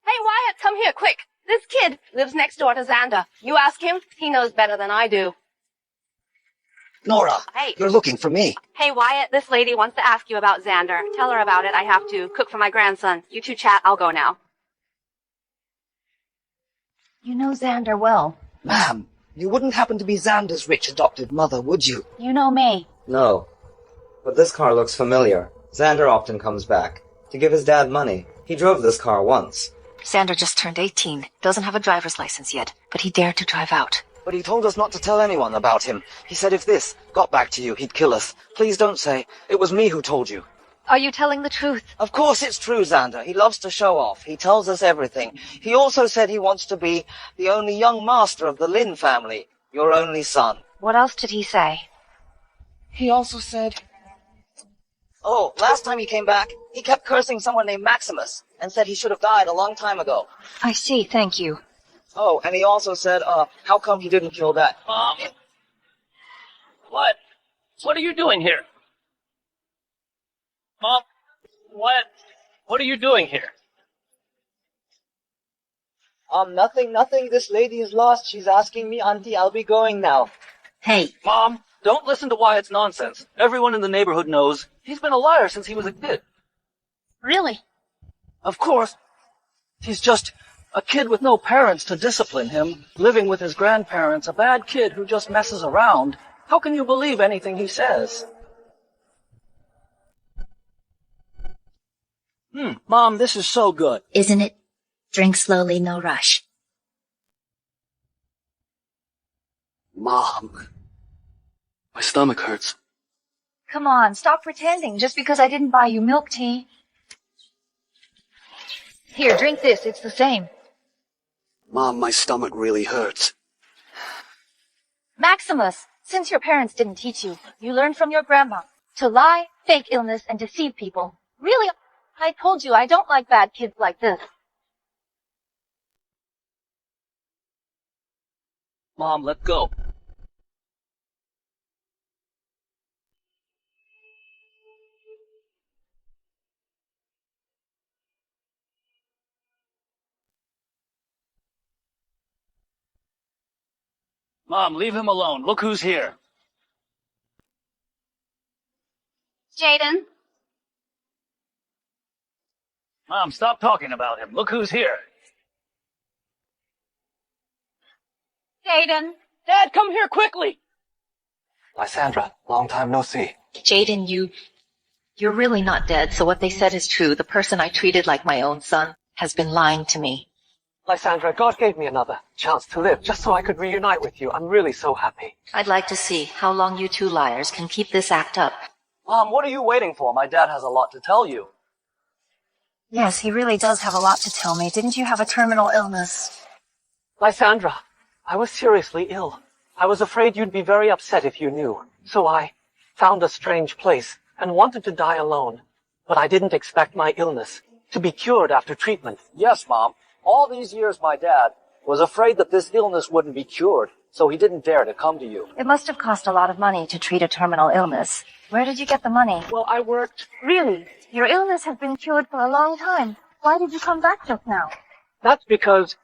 Hey, Wyatt, come here, quick. This kid lives next door to Xander. You ask him, he knows better than I do. Nora, Hey. you're looking for me. Hey, Wyatt, this lady wants to ask you about Xander. Tell her about it. I have to cook for my grandson. You two chat. I'll go now. You know Xander well. Ma'am, You wouldn't happen to be Xander's rich adopted mother, would you? You know me. No. But this car looks familiar. Xander often comes back to give his dad money. He drove this car once. Xander just turned 18. Doesn't have a driver's license yet, but he dared to drive out. But he told us not to tell anyone about him. He said if this got back to you, he'd kill us. Please don't say it was me who told you. Are you telling the truth? Of course it's true, Xander. He loves to show off. He tells us everything. He also said he wants to be the only young master of the Lin family. Your only son. What else did he say? He also said... Oh, last time he came back, he kept cursing someone named Maximus and said he should have died a long time ago. I see, thank you. Oh, and he also said, how come he didn't kill that? Mom? What? What are you doing here? Mom? What are you doing here? Nothing. This lady is lost. She's asking me, Auntie, I'll be going now. Hey. Mom, don't listen to Wyatt's nonsense. Everyone in the neighborhood knows he's been a liar since he was a kid. Really? Of course. He's just a kid with no parents to discipline him, living with his grandparents, a bad kid who just messes around. How can you believe anything he says? Mom, this is so good. Isn't it? Drink slowly, no rush. Mom. My stomach hurts. Come on, stop pretending just because I didn't buy you milk tea. Here, drink this. It's the same. Mom, my stomach really hurts. Maximus, since your parents didn't teach you, you learned from your grandma to lie, fake illness, and deceive people. Really, I told you I don't like bad kids like this. Mom, let go. Mom, leave him alone. Look who's here. Jaden? Mom, stop talking about him. Look who's here. Jaden? Dad, come here quickly! Lysandra, long time no see. Jaden, you're really not dead, so what they said is true. The person I treated like my own son has been lying to me. Lysandra, God gave me another chance to live, just so I could reunite with you. I'm really so happy. I'd like to see how long you two liars can keep this act up. Mom, what are you waiting for? My dad has a lot to tell you. Yes, he really does have a lot to tell me. Didn't you have a terminal illness? Lysandra, I was seriously ill. I was afraid you'd be very upset if you knew. So I found a strange place and wanted to die alone. But I didn't expect my illness to be cured after treatment. Yes, Mom. All these years my dad was afraid that this illness wouldn't be cured, so he didn't dare to come to you. It must have cost a lot of money to treat a terminal illness. Where did you get the money? Well, I worked... Really? Your illness has been cured for a long time. Why did you come back just now? That's because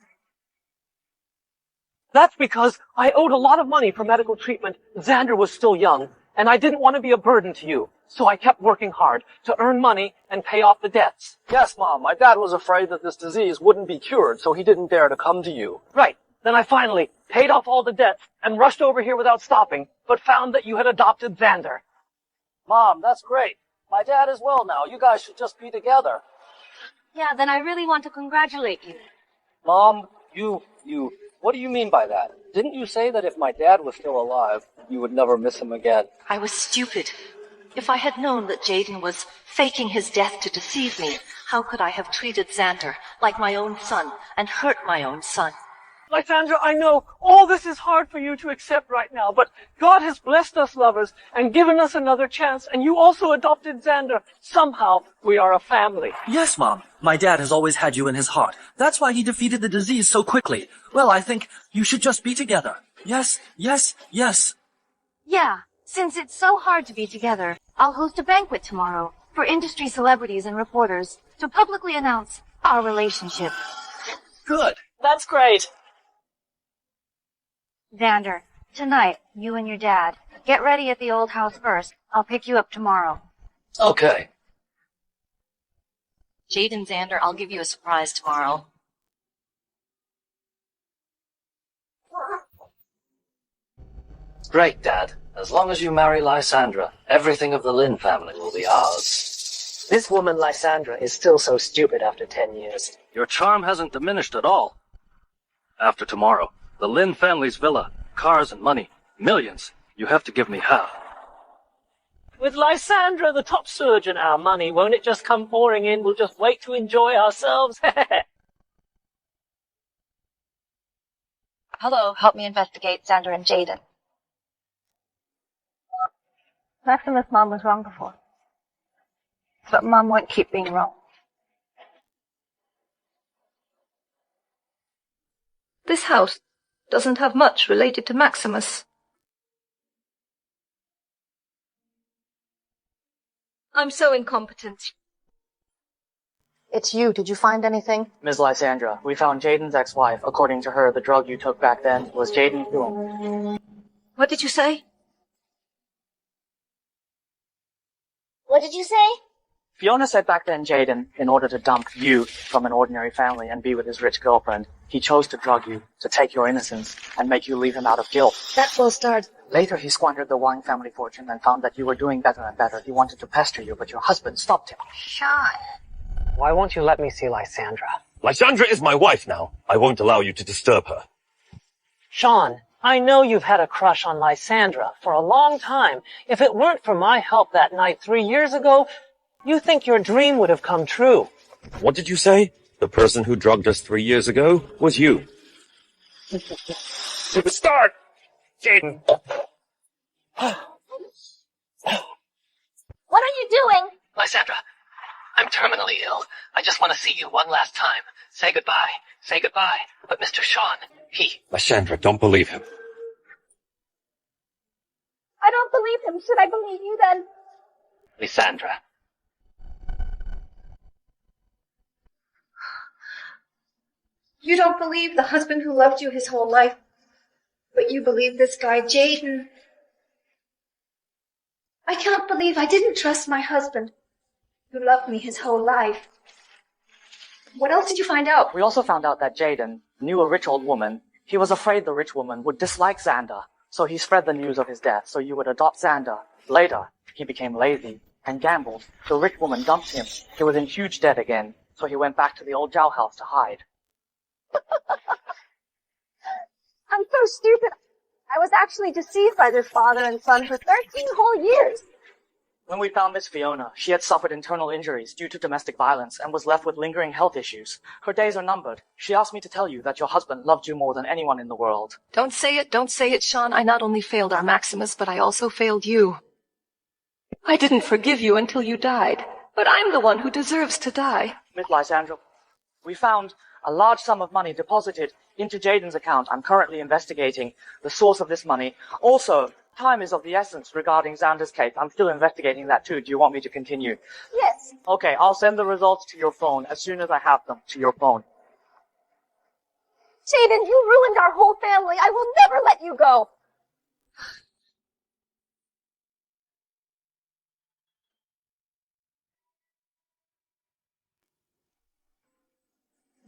I owed a lot of money for medical treatment. Xander was still young, and I didn't want to be a burden to you. So I kept working hard to earn money and pay off the debts. Yes, Mom. My dad was afraid that this disease wouldn't be cured, so he didn't dare to come to you. Right. Then I finally paid off all the debts and rushed over here without stopping, but found that you had adopted Xander. Mom, that's great. My dad is well now. You guys should just be together. Yeah, then I really want to congratulate you. Mom, what do you mean by that? Didn't you say that if my dad was still alive, you would never miss him again? I was stupid. If I had known that Jaden was faking his death to deceive me, how could I have treated Xander like my own son and hurt my own son? Lysandra, I know all this is hard for you to accept right now, but God has blessed us lovers and given us another chance, and you also adopted Xander. Somehow, we are a family. Yes, Mom. My dad has always had you in his heart. That's why he defeated the disease so quickly. Well, I think you should just be together. Yes, yes, yes. Yeah, since it's so hard to be together, I'll host a banquet tomorrow for industry celebrities and reporters to publicly announce our relationship. Good. That's great. Xander, tonight, you and your dad, get ready at the old house first. I'll pick you up tomorrow. Okay. Jaden, Xander, I'll give you a surprise tomorrow. Great, Dad. As long as you marry Lysandra, everything of the Lynn family will be ours. This woman, Lysandra, is still so stupid after 10 years. Your charm hasn't diminished at all. After tomorrow, the Lynn family's villa, cars and money, millions. You have to give me half. With Lysandra, the top surgeon, our money, won't it just come pouring in? We'll just wait to enjoy ourselves. Hello, help me investigate Xander and Jaden. Maximus' mom was wrong before. But Mom won't keep being wrong. This house doesn't have much related to Maximus. I'm so incompetent. It's you. Did you find anything? Ms. Lysandra, we found Jaden's ex-wife. According to her, the drug you took back then was Jaden's doing. What did you say? What did you say? Fiona said back then Jaden, in order to dump you from an ordinary family and be with his rich girlfriend, he chose to drug you, to take your innocence, and make you leave him out of guilt. That's well started. Later, he squandered the Wang family fortune and found that you were doing better and better. He wanted to pester you, but your husband stopped him. Sean. Why won't you let me see Lysandra? Lysandra is my wife now. I won't allow you to disturb her. Sean, I know you've had a crush on Lysandra for a long time. If it weren't for my help that night 3 years ago, you think your dream would have come true. What did you say? The person who drugged us 3 years ago was you. Start! Jaden! What are you doing? Lysandra, I'm terminally ill. I just want to see you one last time. Say goodbye. Say goodbye. But Mr. Sean, Lysandra, don't believe him. I don't believe him. Should I believe you then? Lysandra. You don't believe the husband who loved you his whole life, but you believe this guy, Jaden. I can't believe I didn't trust my husband, who loved me his whole life. What else did you find out? We also found out that Jaden knew a rich old woman. He was afraid the rich woman would dislike Xander, so he spread the news of his death so you would adopt Xander. Later, he became lazy and gambled. The rich woman dumped him. He was in huge debt again, so he went back to the old Zhao house to hide. I'm so stupid. I was actually deceived by this father and son for 13 whole years. When we found Miss Fiona, she had suffered internal injuries due to domestic violence and was left with lingering health issues. Her days are numbered. She asked me to tell you that your husband loved you more than anyone in the world. Don't say it, Sean. I not only failed our Maximus, but I also failed you. I didn't forgive you until you died, but I'm the one who deserves to die. Miss Lysandra, we found a large sum of money deposited into Jaden's account. I'm currently investigating the source of this money. Also, time is of the essence regarding Xander's case. I'm still investigating that too. Do you want me to continue? Yes. Okay, I'll send the results to your phone as soon as I have them to your phone. Jaden, you ruined our whole family. I will never let you go.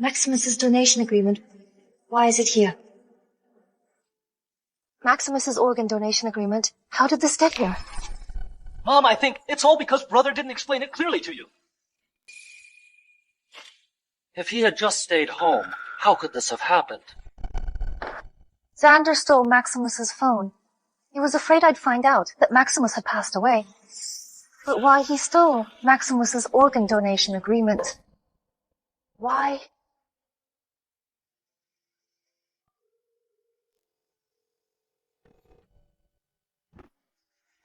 Maximus's donation agreement. Why is it here? Maximus's organ donation agreement. How did this get here? Mom, I think it's all because Brother didn't explain it clearly to you. If he had just stayed home, how could this have happened? Xander stole Maximus's phone. He was afraid I'd find out that Maximus had passed away. But why he stole Maximus's organ donation agreement? Why?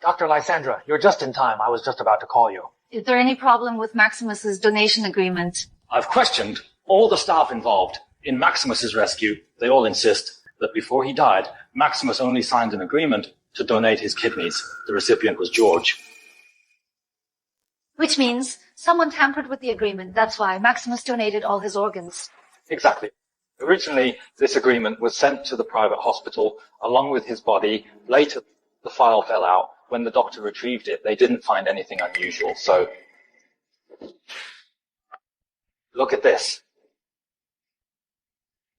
Dr. Lysandra, you're just in time. I was just about to call you. Is there any problem with Maximus's donation agreement? I've questioned all the staff involved in Maximus's rescue. They all insist that before he died, Maximus only signed an agreement to donate his kidneys. The recipient was George. Which means someone tampered with the agreement. That's why Maximus donated all his organs. Exactly. Originally, this agreement was sent to the private hospital along with his body. Later, the file fell out. When the doctor retrieved it, they didn't find anything unusual. So, look at this.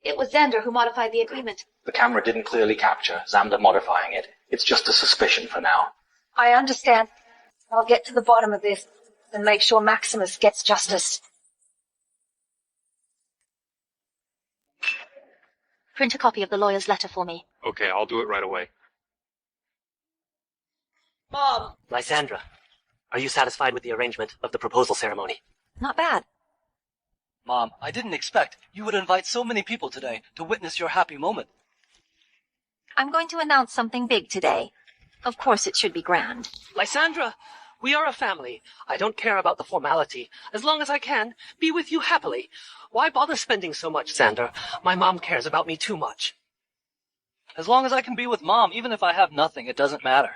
It was Xander who modified the agreement. The camera didn't clearly capture Xander modifying it. It's just a suspicion for now. I understand. I'll get to the bottom of this and make sure Maximus gets justice. Print a copy of the lawyer's letter for me. Okay, I'll do it right away. Mom! Lysandra, are you satisfied with the arrangement of the proposal ceremony? Not bad. Mom, I didn't expect you would invite so many people today to witness your happy moment. I'm going to announce something big today. Of course it should be grand. Lysandra, we are a family. I don't care about the formality. As long as I can, be with you happily. Why bother spending so much, Xander? My mom cares about me too much. As long as I can be with Mom, even if I have nothing, it doesn't matter.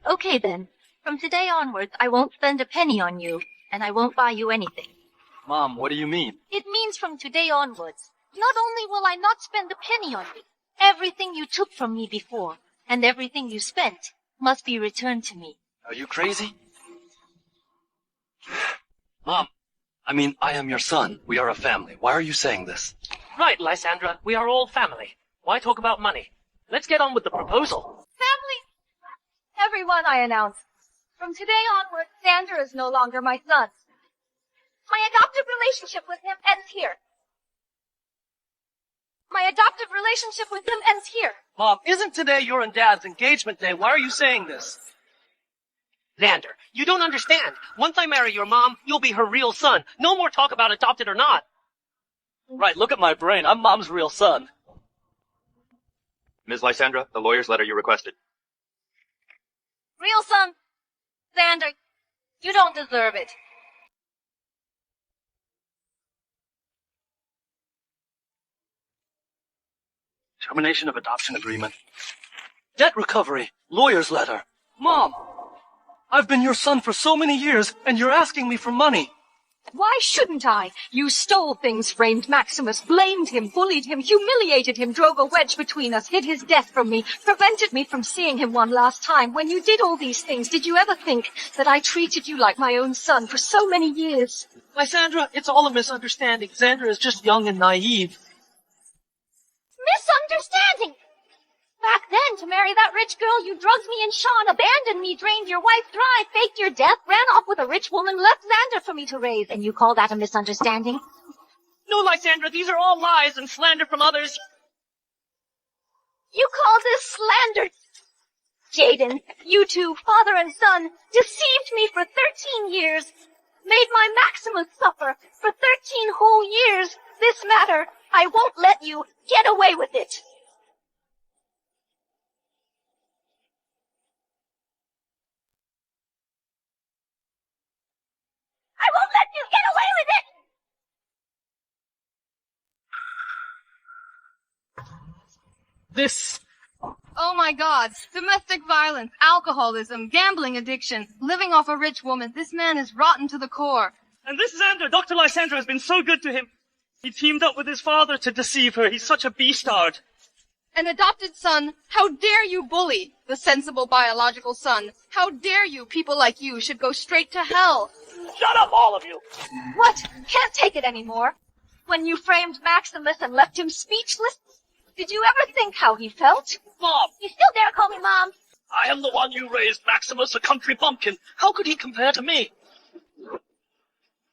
Okay then. From today onwards, I won't spend a penny on you, and I won't buy you anything. Mom, what do you mean? It means from today onwards, not only will I not spend a penny on you, everything you took from me before, and everything you spent, must be returned to me. Are you crazy? Mom, I am your son. We are a family. Why are you saying this? Right, Lysandra, we are all family. Why talk about money? Let's get on with the proposal. Family! Everyone, I announce. From today onward, Xander is no longer my son. My adoptive relationship with him ends here. My adoptive relationship with him ends here. Mom, isn't today your and Dad's engagement day? Why are you saying this? Xander, you don't understand. Once I marry your mom, you'll be her real son. No more talk about adopted or not. Right, look at my brain. I'm Mom's real son. Ms. Lysandra, the lawyer's letter you requested. Real son. Xander, you don't deserve it. Termination of adoption agreement. Debt recovery. Lawyer's letter. Mom! I've been your son for so many years, and you're asking me for money. Why shouldn't I? You stole things, framed Maximus, blamed him, bullied him, humiliated him, drove a wedge between us, hid his death from me, prevented me from seeing him one last time. When you did all these things, did you ever think that I treated you like my own son for so many years? Lysandra, it's all a misunderstanding. Xander is just young and naive. Misunderstanding! Back then, to marry that rich girl, you drugged me and Sean, abandoned me, drained your wife dry, faked your death, ran off with a rich woman, left Xander for me to raise, and you call that a misunderstanding? No, Lysandra, these are all lies and slander from others. You call this slander? Jaden, you two, father and son, deceived me for 13 years, made my Maximus suffer for 13 whole years. This matter, I won't let you get away with it. I won't let you get away with it! This. Oh my God. Domestic violence, alcoholism, gambling addiction, living off a rich woman. This man is rotten to the core. And this Xander, Dr. Lysandra has been so good to him. He teamed up with his father to deceive her. He's such a beastard. An adopted son, how dare you bully the sensible biological son? How dare you, people like you, should go straight to hell? Shut up, all of you! What? Can't take it anymore. When you framed Maximus and left him speechless, did you ever think how he felt? Mom! You still dare call me Mom? I am the one you raised, Maximus, a country bumpkin. How could he compare to me?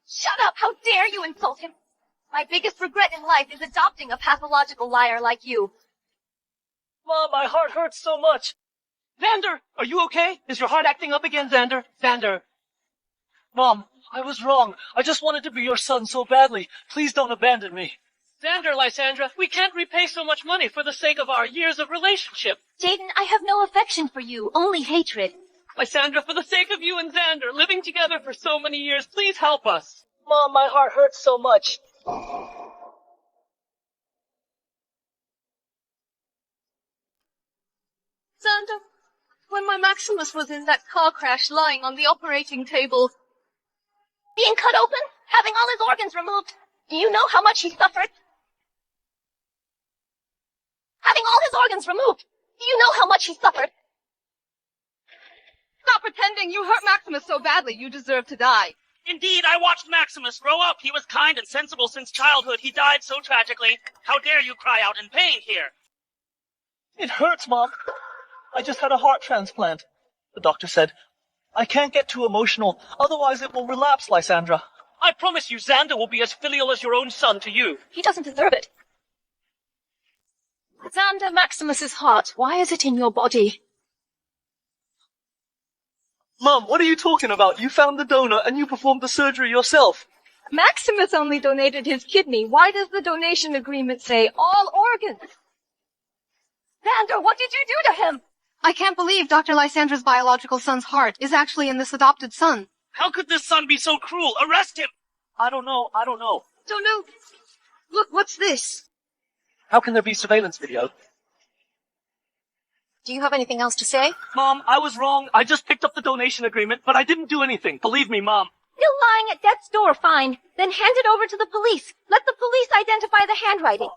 Shut up! How dare you insult him? My biggest regret in life is adopting a pathological liar like you. Mom, my heart hurts so much. Xander, are you okay? Is your heart acting up again, Xander? Xander. Mom, I was wrong. I just wanted to be your son so badly. Please don't abandon me. Xander, Lysandra, we can't repay so much money for the sake of our years of relationship. Jaden, I have no affection for you, only hatred. Lysandra, for the sake of you and Xander, living together for so many years, please help us. Mom, my heart hurts so much. Xander, when my Maximus was in that car crash lying on the operating table, being cut open, having all his organs removed, do you know how much he suffered? Having all his organs removed, do you know how much he suffered? Stop pretending. You hurt Maximus so badly, you deserve to die. Indeed, I watched Maximus grow up. He was kind and sensible since childhood. He died so tragically. How dare you cry out in pain here? It hurts, Mom. I just had a heart transplant. The doctor said, I can't get too emotional, otherwise it will relapse, Lysandra. I promise you, Xander will be as filial as your own son to you. He doesn't deserve it. Xander Maximus's heart, why is it in your body? Mom, what are you talking about? You found the donor and you performed the surgery yourself. Maximus only donated his kidney. Why does the donation agreement say all organs? Xander, what did you do to him? I can't believe Dr. Lysandra's biological son's heart is actually in this adopted son. How could this son be so cruel? Arrest him! I don't know. Don't know. Look, what's this? How can there be surveillance video? Do you have anything else to say? Mom, I was wrong. I just picked up the donation agreement, but I didn't do anything. Believe me, Mom. Still lying at death's door, fine. Then hand it over to the police. Let the police identify the handwriting.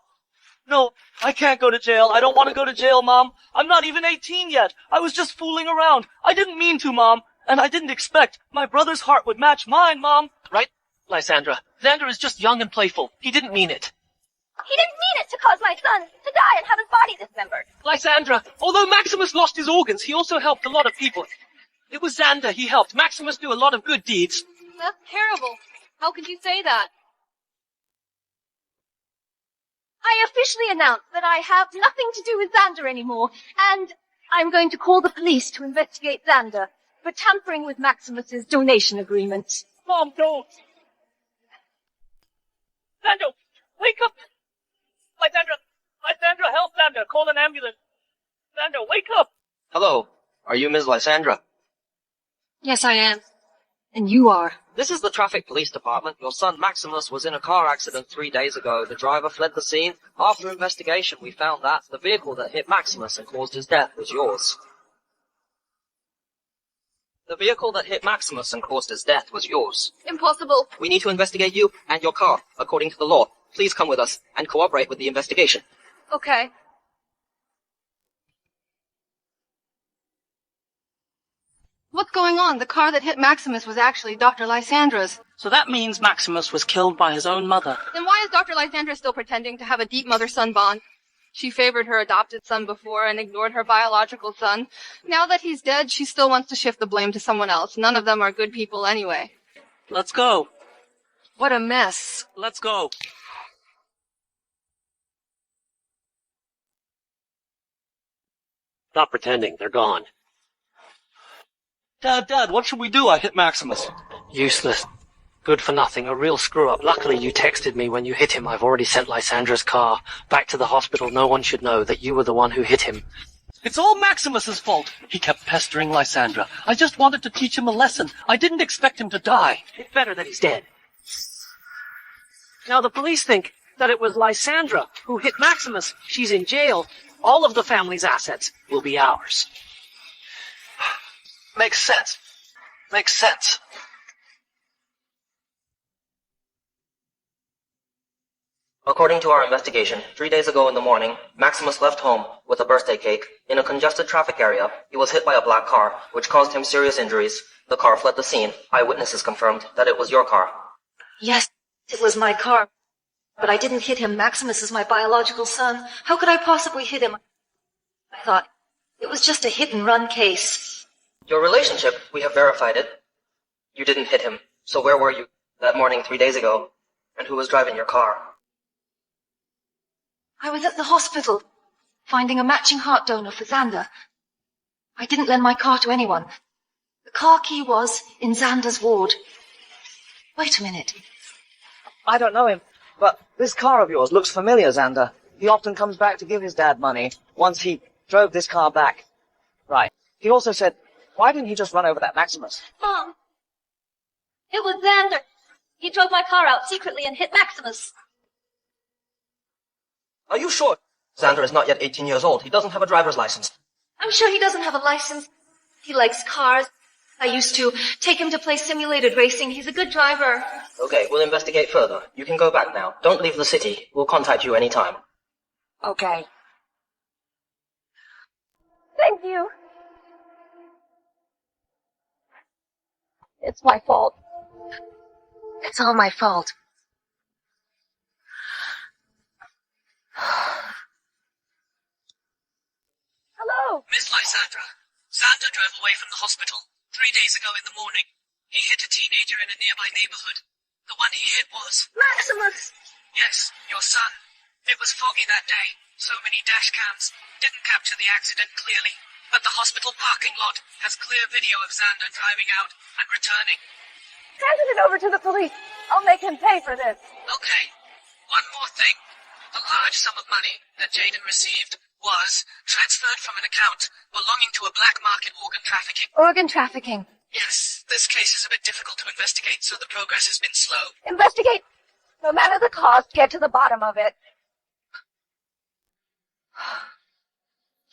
No, I can't go to jail. I don't want to go to jail, Mom. I'm not even 18 yet. I was just fooling around. I didn't mean to, Mom. And I didn't expect my brother's heart would match mine, Mom. Right, Lysandra? Xander is just young and playful. He didn't mean it. He didn't mean it to cause my son to die and have his body dismembered. Lysandra, although Maximus lost his organs, he also helped a lot of people. It was Xander he helped. Maximus do a lot of good deeds. That's terrible. How could you say that? I officially announce that I have nothing to do with Xander anymore, and I'm going to call the police to investigate Xander for tampering with Maximus's donation agreement. Mom, don't. Xander, wake up! Lysandra, help Xander! Call an ambulance! Xander, wake up! Hello. Are you Ms. Lysandra? Yes, I am. And you are. This is the traffic police department. Your son Maximus was in a car accident 3 days ago. The driver fled the scene. After investigation, we found that the vehicle that hit Maximus and caused his death was yours. The vehicle that hit Maximus and caused his death was yours. Impossible. We need to investigate you and your car, according to the law. Please come with us and cooperate with the investigation. Okay. What's going on? The car that hit Maximus was actually Dr. Lysandra's. So that means Maximus was killed by his own mother. Then why is Dr. Lysandra still pretending to have a deep mother-son bond? She favored her adopted son before and ignored her biological son. Now that he's dead, she still wants to shift the blame to someone else. None of them are good people anyway. Let's go. What a mess. Let's go. Stop pretending. They're gone. Dad, what should we do? I hit Maximus. Useless. Good for nothing. A real screw-up. Luckily, you texted me when you hit him. I've already sent Lysandra's car back to the hospital. No one should know that you were the one who hit him. It's all Maximus's fault. He kept pestering Lysandra. I just wanted to teach him a lesson. I didn't expect him to die. It's better that he's dead. Now the police think that it was Lysandra who hit Maximus. She's in jail. All of the family's assets will be ours. Makes sense. Makes sense. According to our investigation, 3 days ago in the morning, Maximus left home with a birthday cake. In a congested traffic area, he was hit by a black car, which caused him serious injuries. The car fled the scene. Eyewitnesses confirmed that it was your car. Yes, it was my car. But I didn't hit him. Maximus is my biological son. How could I possibly hit him? I thought it was just a hit-and-run case. Your relationship, we have verified it. You didn't hit him. So where were you that morning 3 days ago? And who was driving your car? I was at the hospital, finding a matching heart donor for Xander. I didn't lend my car to anyone. The car key was in Xander's ward. Wait a minute. I don't know him, but this car of yours looks familiar, Xander. He often comes back to give his dad money. Once he drove this car back. Right. He also said, why didn't he just run over that Maximus? Mom, it was Xander. He drove my car out secretly and hit Maximus. Are you sure? Xander is not yet 18 years old. He doesn't have a driver's license. I'm sure he doesn't have a license. He likes cars. I used to take him to play simulated racing. He's a good driver. Okay, we'll investigate further. You can go back now. Don't leave the city. We'll contact you anytime. Okay. Thank you. It's my fault. It's all my fault. Hello? Miss Lysandra, Xander drove away from the hospital 3 days ago in the morning. He hit a teenager in a nearby neighborhood. The one he hit was... Maximus! Yes, your son. It was foggy that day. So many dash cams didn't capture the accident clearly. But the hospital parking lot has clear video of Xander driving out and returning. Hand it over to the police. I'll make him pay for this. Okay. One more thing. The large sum of money that Jaden received was transferred from an account belonging to a black market organ trafficking. Organ trafficking. Yes, this case is a bit difficult to investigate, so the progress has been slow. Investigate. No matter the cost, get to the bottom of it.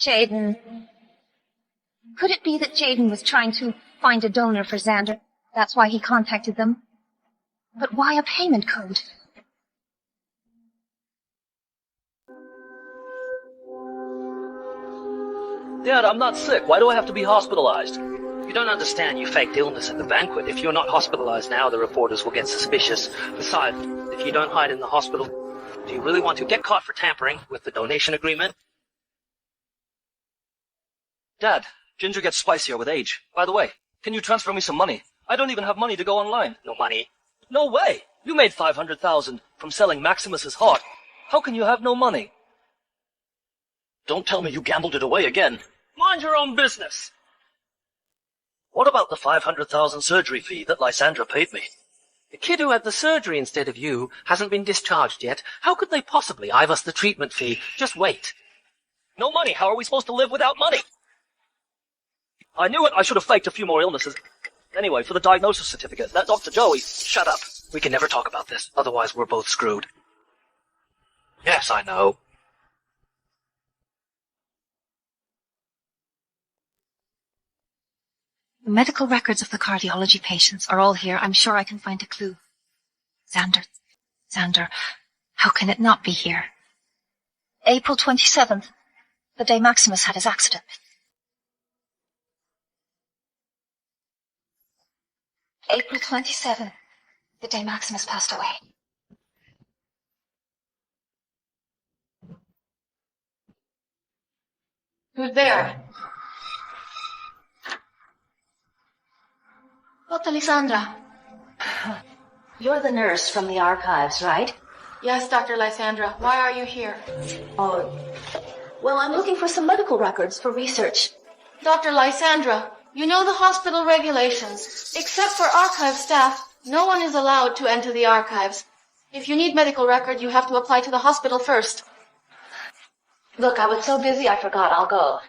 Jaden. Could it be that Jaden was trying to find a donor for Xander? That's why he contacted them? But why a payment code? Dad, I'm not sick. Why do I have to be hospitalized? You don't understand. You faked illness at the banquet. If you're not hospitalized now, the reporters will get suspicious. Besides, if you don't hide in the hospital, do you really want to get caught for tampering with the donation agreement? Dad, Ginger gets spicier with age. By the way, can you transfer me some money? I don't even have money to go online. No money. No way! You made $500,000 from selling Maximus's heart. How can you have no money? Don't tell me you gambled it away again. Mind your own business. What about the $500,000 surgery fee that Lysandra paid me? The kid who had the surgery instead of you hasn't been discharged yet. How could they possibly give us the treatment fee? Just wait. No money. How are we supposed to live without money? I knew it. I should have faked a few more illnesses. Anyway, for the diagnosis certificate, that Dr. Joey... Shut up. We can never talk about this. Otherwise, we're both screwed. Yes, I know. The medical records of the cardiology patients are all here. I'm sure I can find a clue. Xander, how can it not be here? April 27th, the day Maximus had his accident. April 27th, the day Maximus passed away. Who's there? Dr. Lysandra. You're the nurse from the archives, right? Yes, Dr. Lysandra. Why are you here? Oh, well, I'm looking for some medical records for research. Dr. Lysandra, you know the hospital regulations. Except for archive staff, no one is allowed to enter the archives. If you need medical record, you have to apply to the hospital first. Look, I was so busy I forgot. I'll go.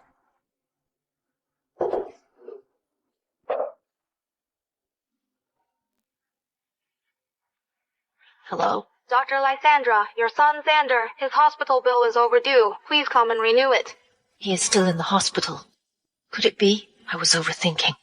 Hello? Dr. Lysandra, your son Xander, his hospital bill is overdue. Please come and renew it. He is still in the hospital. Could it be? I was overthinking.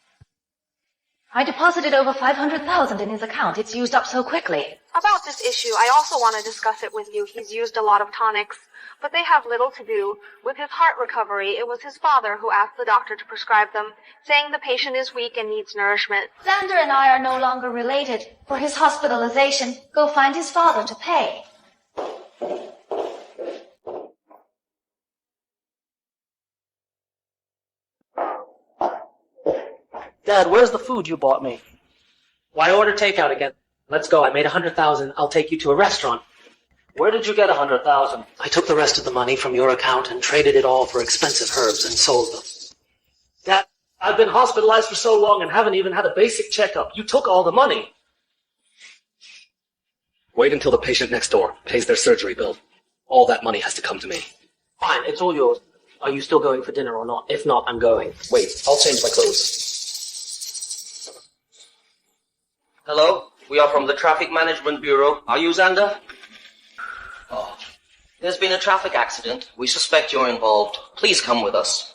I deposited over $500,000 in his account. It's used up so quickly. About this issue, I also want to discuss it with you. He's used a lot of tonics, but they have little to do. With his heart recovery, it was his father who asked the doctor to prescribe them, saying the patient is weak and needs nourishment. Xander and I are no longer related. For his hospitalization, go find his father to pay. Dad, where's the food you bought me? Why order takeout again? Let's go. I made $100,000. I'll take you to a restaurant. Where did you get $100,000? I took the rest of the money from your account and traded it all for expensive herbs and sold them. Dad, I've been hospitalized for so long and haven't even had a basic checkup. You took all the money. Wait until the patient next door pays their surgery bill. All that money has to come to me. Fine, it's all yours. Are you still going for dinner or not? If not, I'm going. Wait, I'll change my clothes. Hello? We are from the Traffic Management Bureau. Are you Xander? Oh. There's been a traffic accident. We suspect you're involved. Please come with us.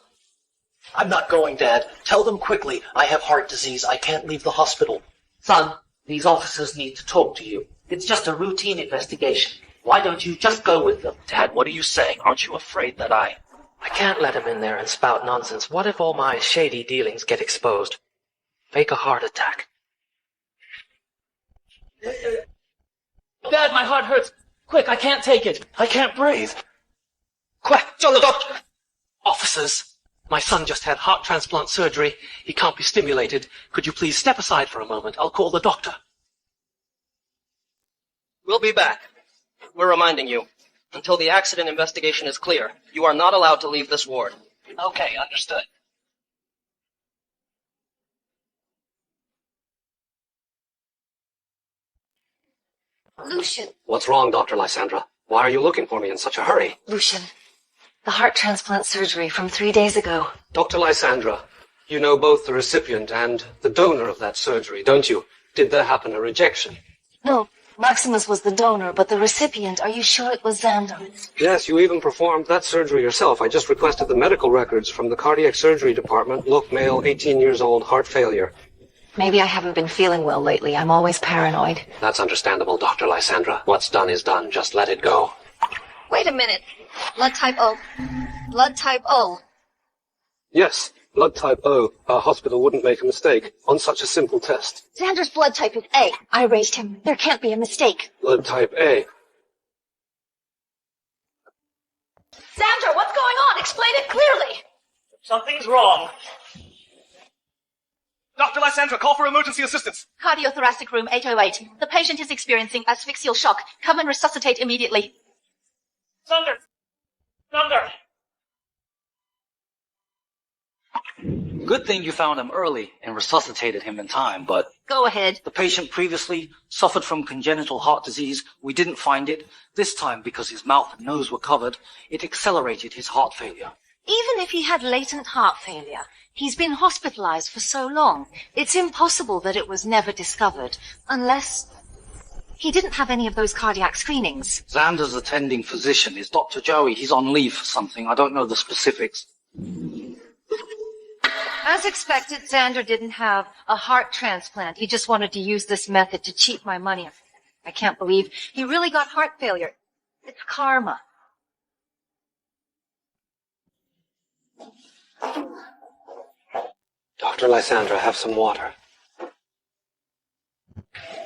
I'm not going, Dad. Tell them quickly. I have heart disease. I can't leave the hospital. Son, these officers need to talk to you. It's just a routine investigation. Why don't you just go with them? Dad, what are you saying? Aren't you afraid that I can't let him in there and spout nonsense. What if all my shady dealings get exposed? Fake a heart attack. Dad, my heart hurts. Quick, I can't take it. I can't breathe. Quick, John the doctor! Officers, my son just had heart transplant surgery. He can't be stimulated. Could you please step aside for a moment? I'll call the doctor. We'll be back. We're reminding you, until the accident investigation is clear, you are not allowed to leave this ward. Okay, understood. Lucian. What's wrong, Dr. Lysandra? Why are you looking for me in such a hurry? Lucian. The heart transplant surgery from 3 days ago. Dr. Lysandra, you know both the recipient and the donor of that surgery, don't you? Did there happen a rejection? No, Maximus was the donor, but the recipient, are you sure it was Xander? Yes, you even performed that surgery yourself. I just requested the medical records from the cardiac surgery department. Look, male, 18 years old, heart failure. Maybe I haven't been feeling well lately. I'm always paranoid. That's understandable, Dr. Lysandra. What's done is done. Just let it go. Wait a minute. Blood type O. Blood type O. Yes, blood type O. Our hospital wouldn't make a mistake on such a simple test. Xander's blood type is A. I raised him. There can't be a mistake. Blood type A. Xander, what's going on? Explain it clearly. Something's wrong. Dr. Lysandra, call for emergency assistance. Cardiothoracic room 808. The patient is experiencing asphyxial shock. Come and resuscitate immediately. Thunder! Thunder! Good thing you found him early and resuscitated him in time, but Go ahead. the patient previously suffered from congenital heart disease. We didn't find it. This time, because his mouth and nose were covered, it accelerated his heart failure. Even if he had latent heart failure, he's been hospitalized for so long. It's impossible that it was never discovered, unless he didn't have any of those cardiac screenings. Xander's attending physician is Dr. Joey. He's on leave for something. I don't know the specifics. As expected, Xander didn't have a heart transplant. He just wanted to use this method to cheat my money. I can't believe he really got heart failure. It's karma. Dr. Lysandra, have some water.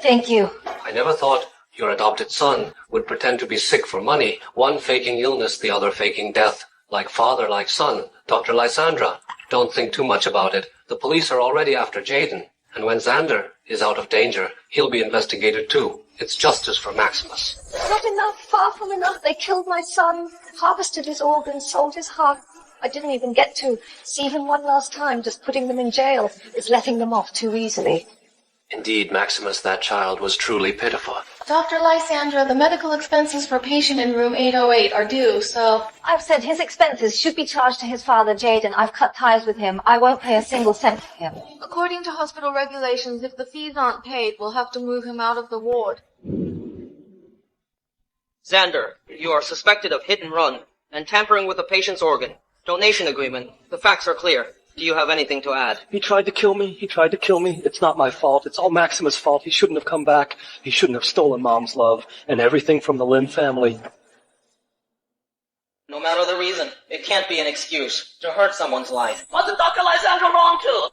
Thank you. I never thought your adopted son would pretend to be sick for money, one faking illness, the other faking death. Like father, like son. Dr. Lysandra, don't think too much about it. The police are already after Jaden, and when Xander is out of danger, he'll be investigated too. It's justice for Maximus. Not enough, far from enough. They killed my son, harvested his organs, sold his heart. I didn't even get to see him one last time. Just putting them in jail is letting them off too easily. Indeed, Maximus, that child was truly pitiful. Dr. Lysandra, the medical expenses for patient in room 808 are due, so... I've said his expenses should be charged to his father, Jaden. I've cut ties with him. I won't pay a single cent for him. According to hospital regulations, if the fees aren't paid, we'll have to move him out of the ward. Xander, you are suspected of hit and run and tampering with a patient's organ. Donation agreement. The facts are clear. Do you have anything to add? He tried to kill me. It's not my fault. It's all Maximus' fault. He shouldn't have come back. He shouldn't have stolen Mom's love and everything from the Lynn family. No matter the reason, it can't be an excuse to hurt someone's life. Wasn't Dr. Lysandra wrong too?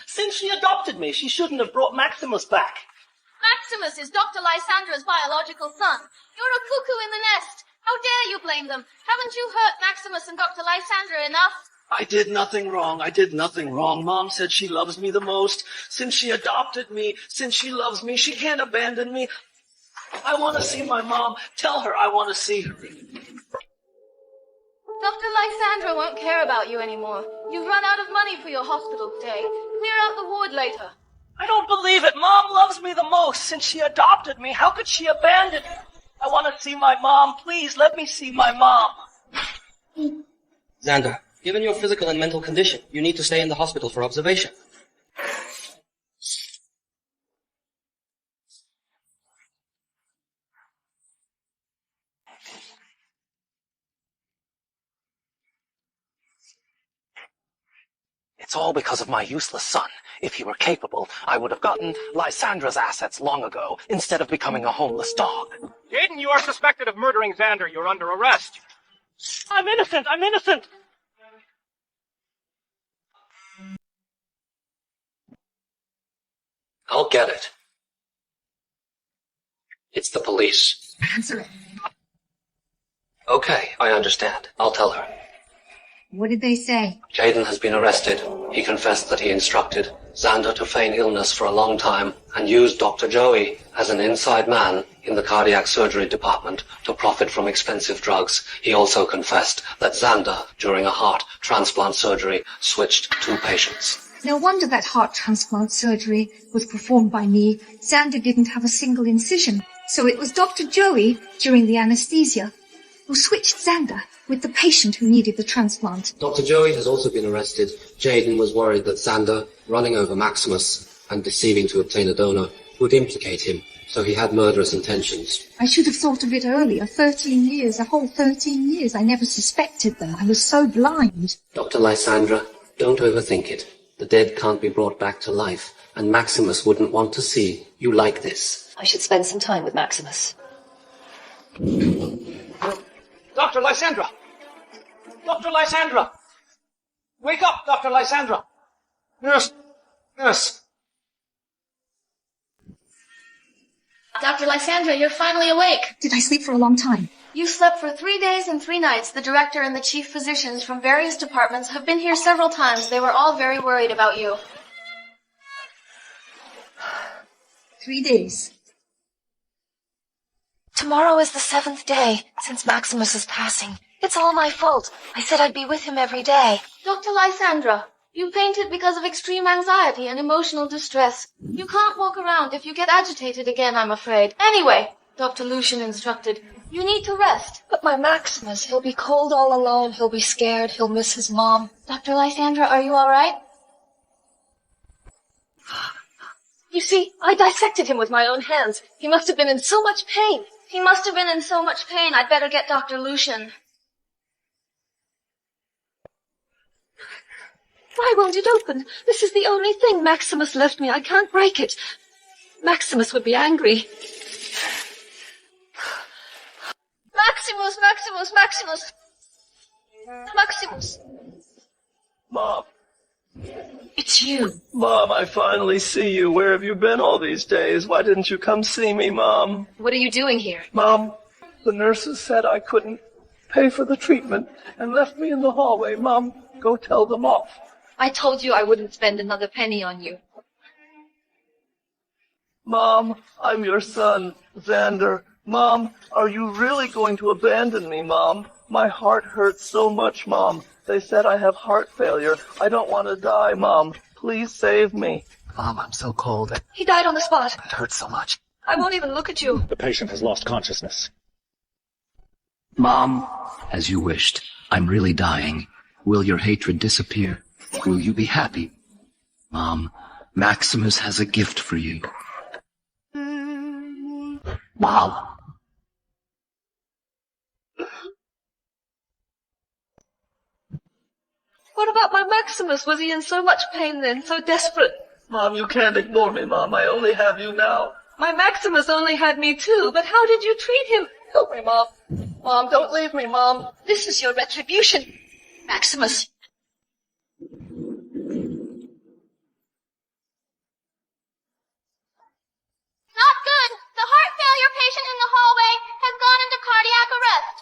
Since she adopted me, she shouldn't have brought Maximus back. Maximus is Dr. Lysandra's biological son. You're a cuckoo in the nest. How dare you blame them? Haven't you hurt Maximus and Dr. Lysandra enough? I did nothing wrong. Mom said she loves me the most. Since she adopted me, since she loves me, she can't abandon me. I want to see my mom. Tell her I want to see her. Dr. Lysandra won't care about you anymore. You've run out of money for your hospital stay. Clear out the ward later. I don't believe it. Mom loves me the most. Since she adopted me, how could she abandon me? I want to see my mom. Please, let me see my mom. Xander, given your physical and mental condition, you need to stay in the hospital for observation. It's all because of my useless son. If he were capable, I would have gotten Lysandra's assets long ago, instead of becoming a homeless dog. Jaden, you are suspected of murdering Xander. You're under arrest. I'm innocent. I'll get it. It's the police. Answer it. Okay, I understand. I'll tell her. What did they say? Jaden has been arrested. He confessed that he instructed Xander to feign illness for a long time and used Dr. Joey as an inside man in the cardiac surgery department to profit from expensive drugs. He also confessed that Xander, during a heart transplant surgery, switched two patients. No wonder that heart transplant surgery was performed by me. Xander didn't have a single incision. So it was Dr. Joey, during the anesthesia, who switched Xander with the patient who needed the transplant. Dr. Joey has also been arrested. Jaden was worried that Xander, running over Maximus and deceiving to obtain a donor, would implicate him, so he had murderous intentions. I should have thought of it earlier. 13 years, a whole 13 years. I never suspected them. I was so blind. Dr. Lysandra, don't overthink it. The dead can't be brought back to life, and Maximus wouldn't want to see you like this. I should spend some time with Maximus. Dr. Lysandra! Dr. Lysandra! Wake up, Dr. Lysandra! Nurse! Nurse! Dr. Lysandra, you're finally awake. Did I sleep for a long time? You slept for 3 days and 3 nights. The director and the chief physicians from various departments have been here several times. They were all very worried about you. 3 days. Tomorrow is the 7th day since Maximus's passing. It's all my fault. I said I'd be with him every day. Dr. Lysandra, you fainted because of extreme anxiety and emotional distress. You can't walk around if you get agitated again, I'm afraid. Anyway, Dr. Lucian instructed, you need to rest. But my Maximus, he'll be cold all alone. He'll be scared. He'll miss his mom. Dr. Lysandra, are you all right? You see, I dissected him with my own hands. He must have been in so much pain. He must have been in so much pain. I'd better get Dr. Lucian. Why won't it open? This is the only thing Maximus left me. I can't break it. Maximus would be angry. Maximus, Maximus, Maximus. Maximus. Mom. It's you. Mom, I finally see you. Where have you been all these days? Why didn't you come see me, Mom? What are you doing here? Mom, the nurses said I couldn't pay for the treatment and left me in the hallway. Mom, go tell them off. I told you I wouldn't spend another penny on you. Mom, I'm your son, Xander. Mom, are you really going to abandon me, Mom? My heart hurts so much, Mom. They said I have heart failure. I don't want to die, Mom. Please save me. Mom, I'm so cold. It He died on the spot. hurts so much. I won't even look at you. The patient has lost consciousness. Mom, as you wished. I'm really dying. Will your hatred disappear? Will you be happy? Mom, Maximus has a gift for you. Mom. What about my Maximus? Was he in so much pain then, so desperate? Mom, you can't ignore me, Mom. I only have you now. My Maximus only had me too, but how did you treat him? Help me, Mom. Mom, don't leave me, Mom. This is your retribution, Maximus. Not good. The heart failure patient in the hallway has gone into cardiac arrest.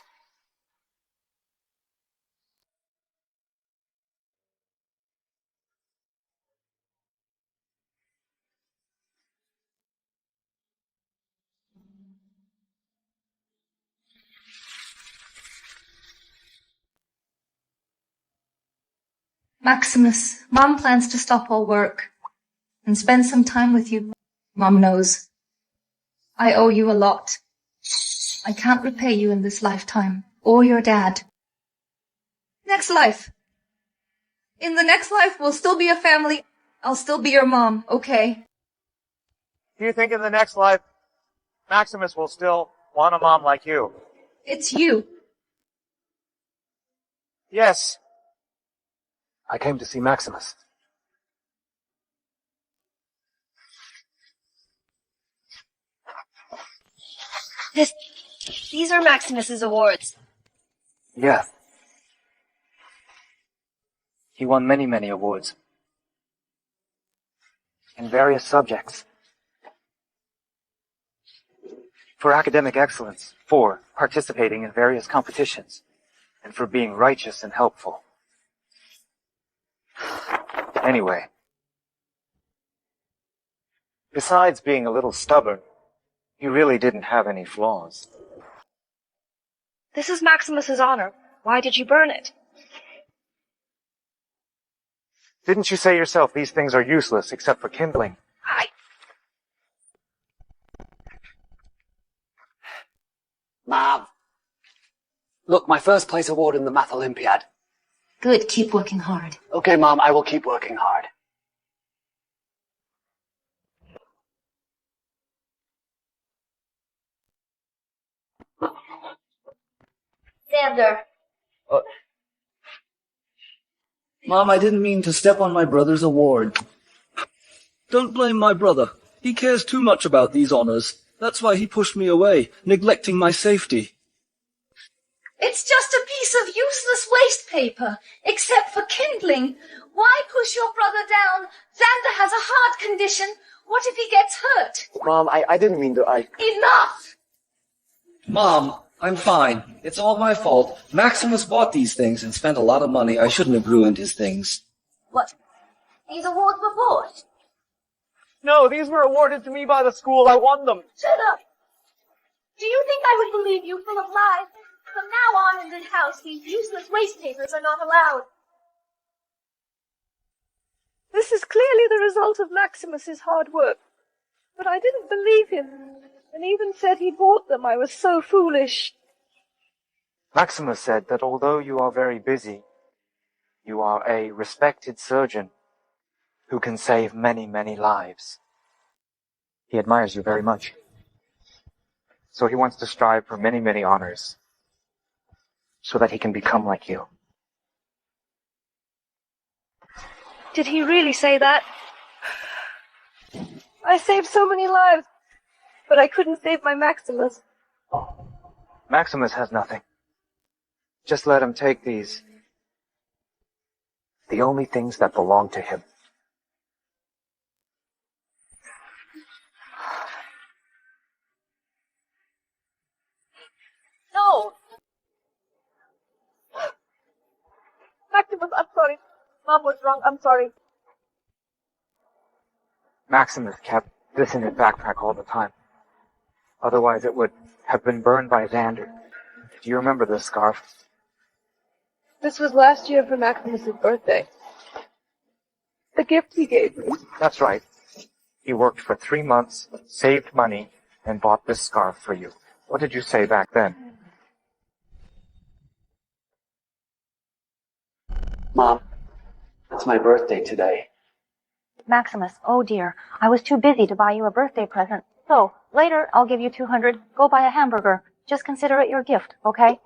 Maximus, Mom plans to stop all work and spend some time with you. Mom knows. I owe you a lot. I can't repay you in this lifetime, or your dad. Next life. In the next life, we'll still be a family. I'll still be your mom, okay? Do you think in the next life, Maximus will still want a mom like you? It's you. Yes. I came to see Maximus. These are Maximus's awards. Yeah. He won many, many awards. In various subjects. for academic excellence, for participating in various competitions, and for being righteous and helpful. Anyway, besides being a little stubborn, he really didn't have any flaws. This is Maximus's honor. Why did you burn it? Didn't you say yourself these things are useless except for kindling? Mom. Look, my first place award in the Math Olympiad. Good, keep working hard. Okay, Mom, I will keep working hard. Xander. Mom, I didn't mean to step on my brother's award. Don't blame my brother. He cares too much about these honors. That's why he pushed me away, neglecting my safety. It's just a piece of useless waste paper, except for kindling. Why push your brother down? Xander has a heart condition. What if he gets hurt? Mom, I didn't mean to, Enough! Mom, I'm fine. It's all my fault. Maximus bought these things and spent a lot of money. I shouldn't have ruined his things. What? These awards were bought? No, these were awarded to me by the school. I won them. Shut up! Do you think I would believe you full of lies? From now on in this house, these useless waste papers are not allowed. This is clearly the result of Maximus's hard work. But I didn't believe him, and even said he bought them. I was so foolish. Maximus said that although you are very busy, you are a respected surgeon who can save many, many lives. He admires you very much. So he wants to strive for many, many honors, so that he can become like you. Did he really say that? I saved so many lives, but I couldn't save my Maximus. Maximus has nothing. Just let him take these. The only things that belong to him. No! Maximus, I'm sorry. Mom was wrong. I'm sorry. Maximus kept this in his backpack all the time. Otherwise it would have been burned by Xander. Do you remember this scarf? This was last year for Maximus's birthday. The gift he gave me. That's right. He worked for 3 months, saved money, and bought this scarf for you. What did you say back then? Mom, it's my birthday today. Maximus, oh dear, I was too busy to buy you a birthday present. So, later I'll give you 200. Go buy a hamburger. Just consider it your gift, okay?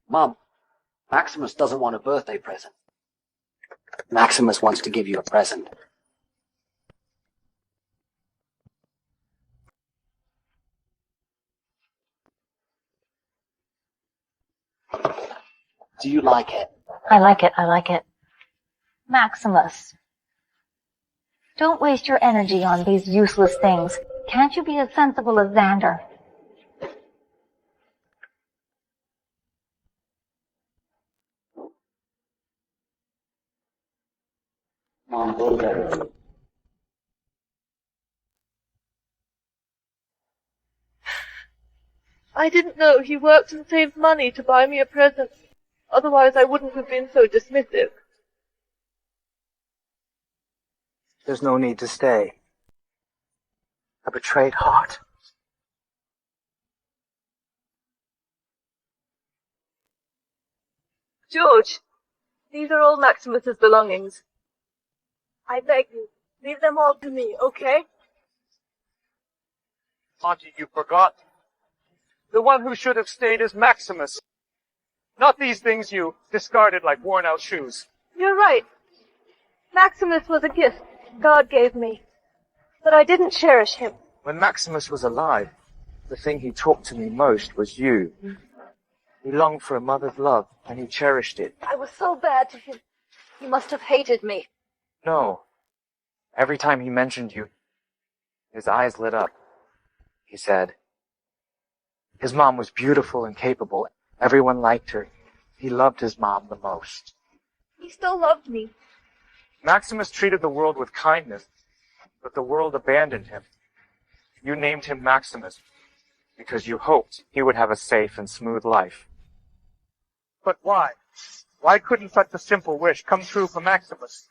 Mom, Maximus doesn't want a birthday present. Maximus wants to give you a present. Do you like it? I like it, I like it. Maximus, don't waste your energy on these useless things. Can't you be as sensible as Xander? Mom, go to bed. I didn't know he worked and saved money to buy me a present. Otherwise I wouldn't have been so dismissive. There's no need to stay. A betrayed heart. George, these are all Maximus's belongings. I beg you, leave them all to me, okay? Auntie, you forgot. The one who should have stayed is Maximus. Not these things you discarded like worn-out shoes. You're right. Maximus was a gift God gave me, but I didn't cherish him. When Maximus was alive, the thing he talked to me most was you. He longed for a mother's love, and he cherished it. I was so bad to him. He must have hated me. No. Every time he mentioned you, his eyes lit up. he said. His mom was beautiful and capable. Everyone liked her. He loved his mom the most. He still loved me. Maximus treated the world with kindness, but the world abandoned him. You named him Maximus because you hoped he would have a safe and smooth life. But why? Why couldn't such a simple wish come true for Maximus?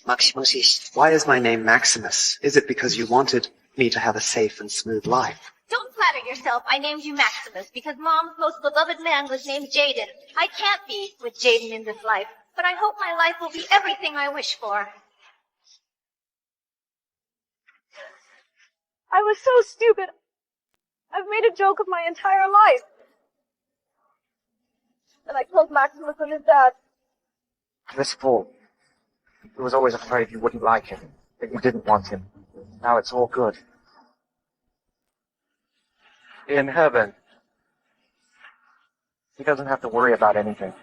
Maximus, why is my name Maximus? Is it because you wanted me to have a safe and smooth life? Don't flatter yourself. I named you Maximus because Mom's most beloved man was named Jaden. I can't be with Jaden in this life, but I hope my life will be everything I wish for. I was so stupid. I've made a joke of my entire life. And I killed Maximus and his dad. This fool. He was always afraid you wouldn't like him, that you didn't want him. Now it's all good. In heaven, he doesn't have to worry about anything.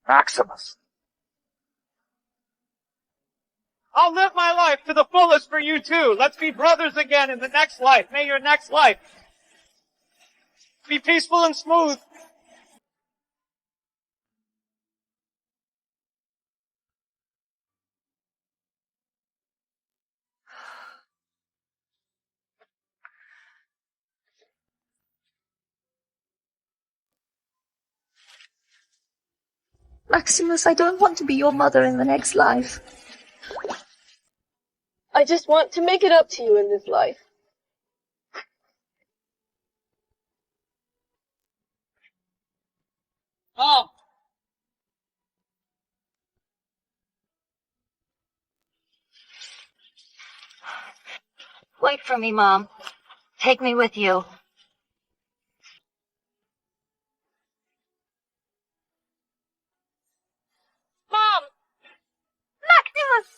Maximus. I'll live my life to the fullest for you too. Let's be brothers again in the next life. May your next life be peaceful and smooth. Maximus, I don't want to be your mother in the next life. I just want to make it up to you in this life. Mom! Wait for me, Mom. Take me with you. Mom! Maximus!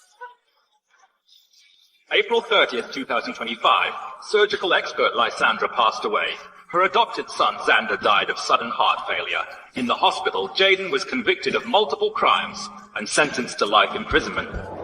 April 30th, 2025. Surgical expert Lysandra passed away. Her adopted son Xander died of sudden heart failure. In the hospital, Jaden was convicted of multiple crimes and sentenced to life imprisonment.